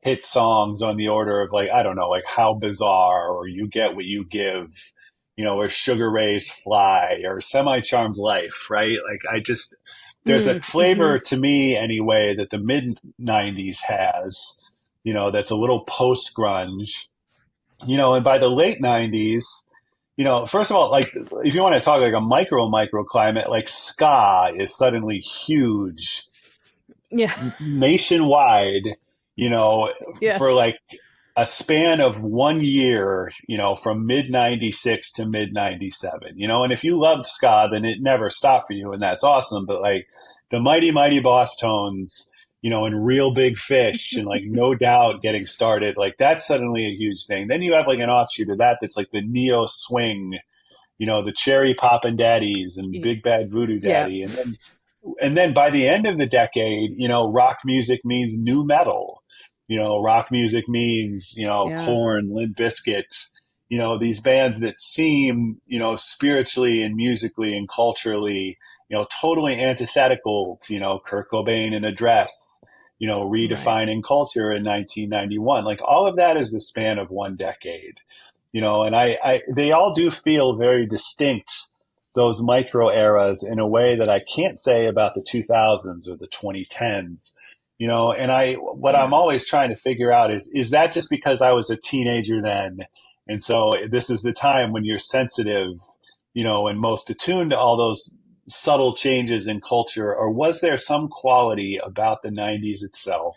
hit songs on the order of like, I don't know, like How Bizarre or You Get What You Give, or Sugar Ray's Fly or Semi Charmed Life, right? Like there's a Mm-hmm. flavor to me anyway that the mid 90s has, that's a little post grunge, and by the late 90s, first of all, like if you want to talk like a microclimate, like ska is suddenly huge Yeah. nationwide, you know, Yeah. for like a span of 1 year, from mid 96 to mid 97, and if you loved ska, then it never stopped for you. And that's awesome. But like the Mighty Mighty Boss Tones, and Real Big Fish and like No Doubt getting started, like that's suddenly a huge thing. Then you have like an offshoot of that that's like the neo swing, the Cherry Poppin' Daddies and Big Bad Voodoo Yeah. Daddy. And then by the end of the decade, rock music means new metal. Rock music means, Yeah. Korn, Limp Bizkit, these bands that seem, spiritually and musically and culturally, totally antithetical to, Kurt Cobain in a dress, Right. redefining culture in 1991. Like all of that is the span of one decade, and they all do feel very distinct those micro eras in a way that I can't say about the 2000s or the 2010s. And what I'm Yeah. always trying to figure out is that just because I was a teenager then, and so this is the time when you're sensitive, and most attuned to all those subtle changes in culture, or was there some quality about the 90s itself?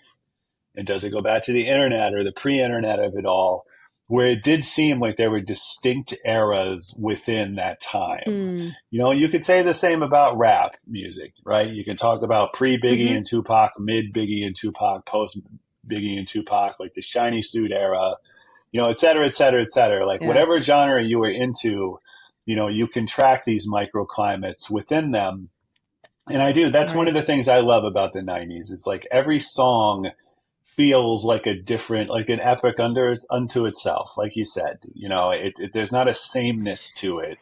And does it go back to the internet or the pre-internet of it all, where it did seem like there were distinct eras within that time? Mm. You could say the same about rap music, right? You can talk about pre-Biggie Hmm. and Tupac, mid-Biggie and Tupac, post-Biggie and Tupac, like the shiny suit era, et cetera, et cetera, et cetera. Like Yeah. whatever genre you were into, you can track these microclimates within them. And I do. That's one of Right. the things I love about the 90s. It's like every song feels like a different, like an epic unto itself. Like you said, there's not a sameness to it,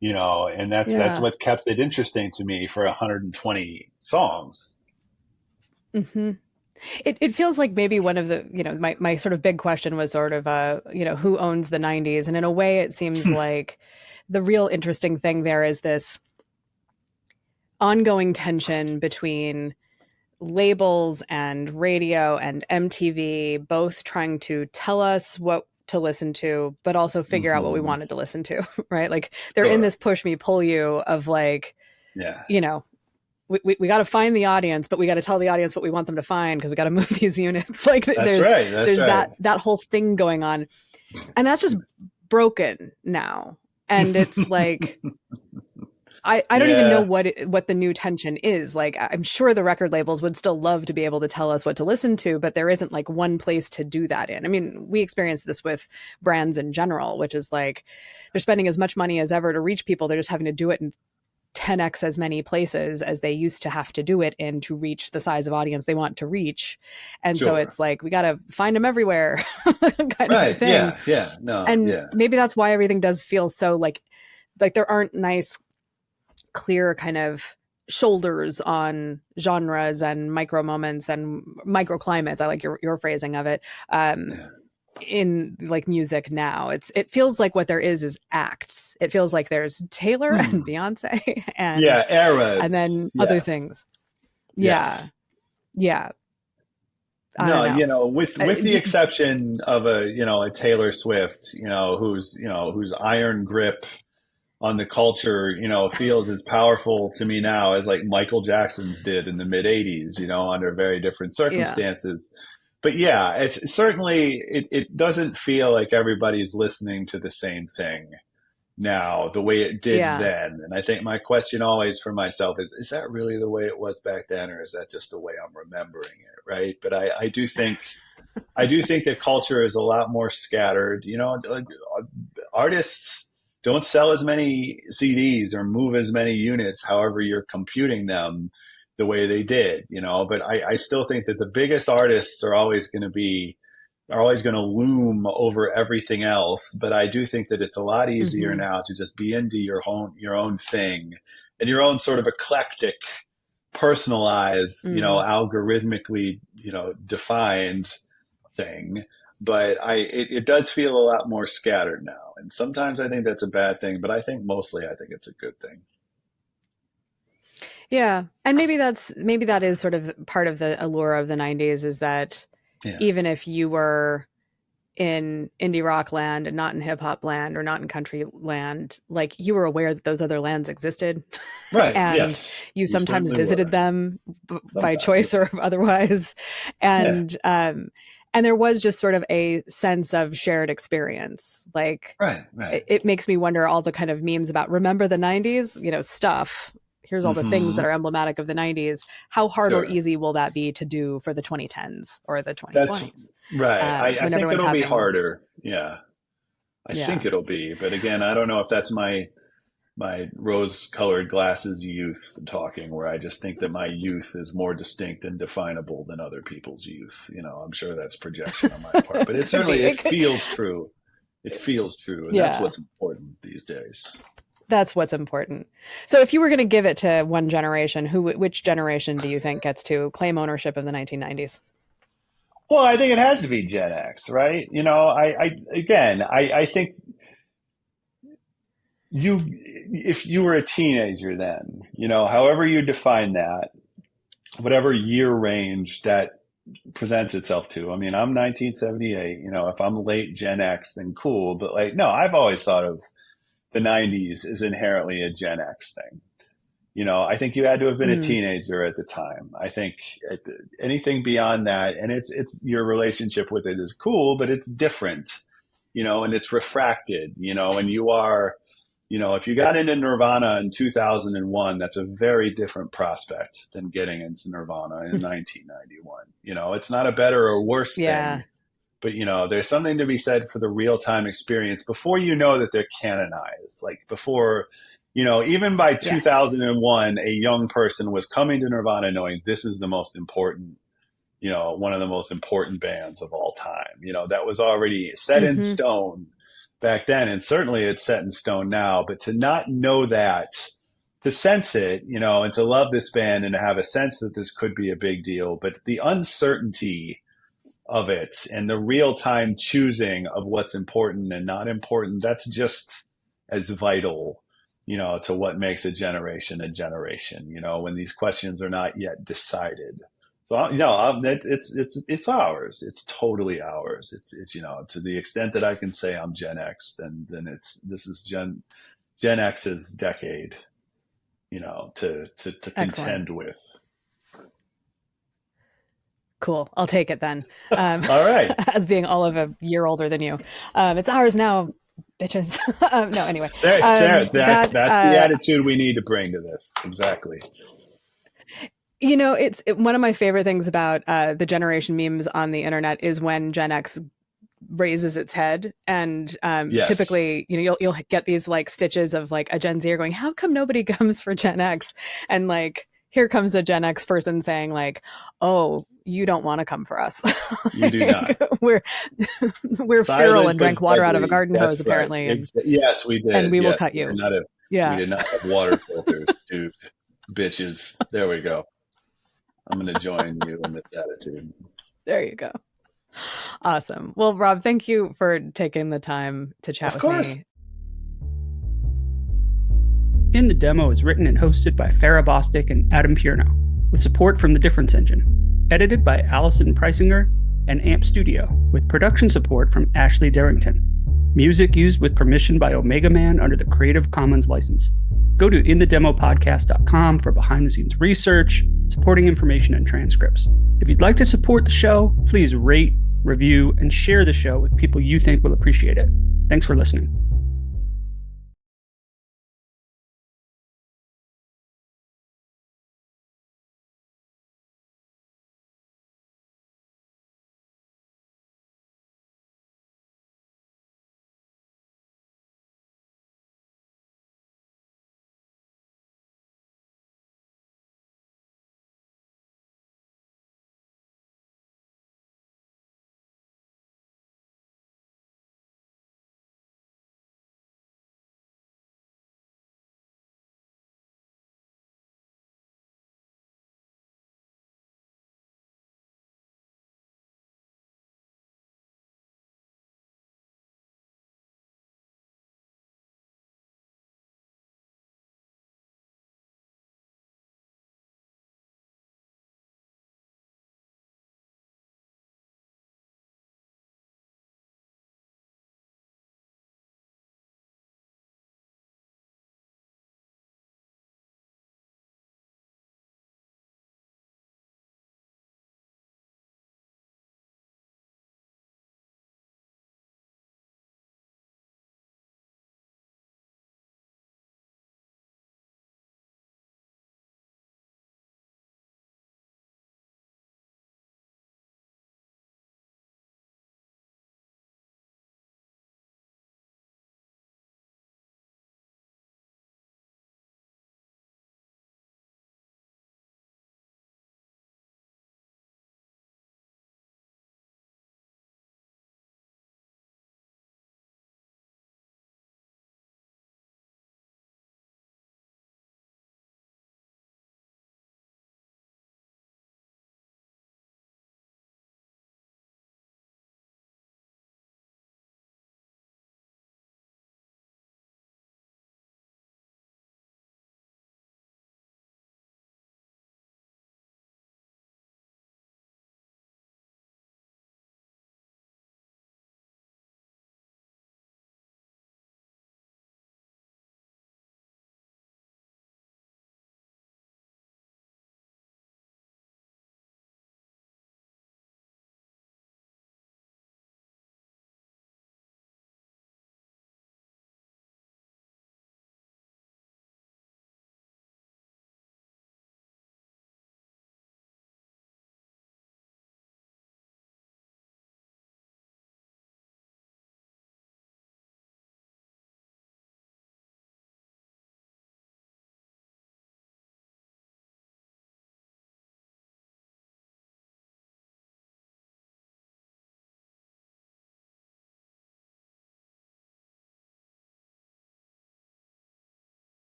and that's Yeah. what kept it interesting to me for 120 songs. Hmm. It feels like maybe one of the, my sort of big question was sort of, who owns the 90s? And in a way, it seems like the real interesting thing there is this ongoing tension between labels and radio and MTV, both trying to tell us what to listen to, but also figure out what we Hmm. wanted to listen to, right? Like they're in Sure. this push me, pull you of like, Yeah. you know, we got to find the audience, but we got to tell the audience what we want them to find because we got to move these units. Like That's right. That's there's right. that whole thing going on, and that's just broken now. And it's like I don't even know Yeah. what the new tension is. Like I'm sure the record labels would still love to be able to tell us what to listen to, but there isn't like one place to do that in. I mean, we experience this with brands in general, which is like they're spending as much money as ever to reach people. They're just having to do it in 10x as many places as they used to have to do it in to reach the size of audience they want to reach. And so Sure. it's like we got to find them everywhere kind of a Right. thing. Yeah. Yeah. No. And Yeah. maybe that's why everything does feel so like there aren't nice clear kind of shoulders on genres and micro moments and microclimates. I like your phrasing of it. Yeah. In like music now, it feels like what there is acts. It feels like there's Taylor and Hmm. Beyonce Yeah. and Eras. then other Yes. things. Yeah. Yes. Yeah. I don't No, know. with the exception of a Taylor Swift, whose iron grip on the culture, feels as powerful to me now as like Michael Jackson's did in the mid '80s, under very different Yeah. circumstances. But yeah, it's certainly it doesn't feel like everybody's listening to the same thing now the way it did Yeah. then. And I think my question always for myself is that really the way it was back then, or is that just the way I'm remembering it? Right. But I do think that culture is a lot more scattered. Artists don't sell as many CDs or move as many units, however you're computing them, the way they did. But I still think that the biggest artists are always going to loom over everything else. But I do think that it's a lot easier Hmm. now to just be into your own thing and your own sort of eclectic, personalized, Mm. algorithmically, defined thing. But it does feel a lot more scattered now. And sometimes I think that's a bad thing, but mostly I think it's a good thing. Yeah. And maybe that is sort of part of the allure of the 90s is that Yeah. even if you were in indie rock land and not in hip hop land or not in country land, like you were aware that those other lands existed Right. and Yes. you You sometimes certainly were. visited them by Sometimes. choice or otherwise. Yeah. And there was just sort of a sense of shared experience. Like Right. Right. it makes me wonder all the kind of memes about remember the 90s, stuff. Here's all the things that Hmm. are emblematic of the 90s. How hard or Sure. easy will that be to do for the 2010s or the That's 2020s? right. I When think everyone's it'll be having, harder. Yeah. I think yeah. it'll be. But again, I don't know if that's my rose-colored glasses youth talking, where I just think that my youth is more distinct and definable than other people's youth. I'm sure that's projection on my part, but it Could certainly be. it feels true. It feels true, and that's Yeah, what's important these days. that's what's important. So if you were going to give it to one generation, which generation do you think gets to claim ownership of the 1990s? Well, I think it has to be Gen X, right? I think if you were a teenager then, however you define that, whatever year range that presents itself to. I mean, I'm 1978, if I'm late Gen X, then cool. But like, no, I've always thought of the 90s as inherently a Gen X thing. I think you had to have been a teenager at the time. I think anything beyond that, and it's your relationship with it is cool, but it's different, and it's refracted, and you are, if you got into Nirvana in 2001, that's a very different prospect than getting into Nirvana in 1991. It's not a better or worse thing, but there's something to be said for the real time experience before you know that they're canonized, like before. Even by 2001, a young person was coming to Nirvana knowing this is the most important, one of the most important bands of all time. That was already set in stone back then. And certainly it's set in stone now. But to not know that, to sense it, and to love this band and to have a sense that this could be a big deal. But the uncertainty of it and the real time choosing of what's important and not important, that's just as vital to what makes a generation, when these questions are not yet decided. So, it's ours. It's totally ours. It's to the extent that I can say I'm Gen X, then this is Gen X's decade, to contend with. Cool. I'll take it then. All right. As being all of a year older than you. It's ours now, bitches. No, anyway. That's the attitude we need to bring to this. Exactly. It's one of my favorite things about the generation memes on the internet is when Gen X raises its head, and typically, you'll get these like stitches of like a Gen Zer going, "How come nobody comes for Gen X?" And like, here comes a Gen X person saying like, "Oh, you don't want to come for us. You do not. We're feral and drank water out of a garden hose, apparently. Right. Yes, we did. And we will cut you. We did not have water filters, dude. Bitches. There we go. I'm going to join you in this attitude. There you go. Awesome. Well, Rob, thank you for taking the time to chat with me. In the Demo is written and hosted by Farrah Bostic and Adam Pierno, with support from the Difference Engine, edited by Allison Preisinger and AMP Studio, with production support from Ashley Darrington. Music used with permission by Omega Man under the Creative Commons license. Go to inthedemopodcast.com for behind-the-scenes research, supporting information, and transcripts. If you'd like to support the show, please rate, review, and share the show with people you think will appreciate it. Thanks for listening.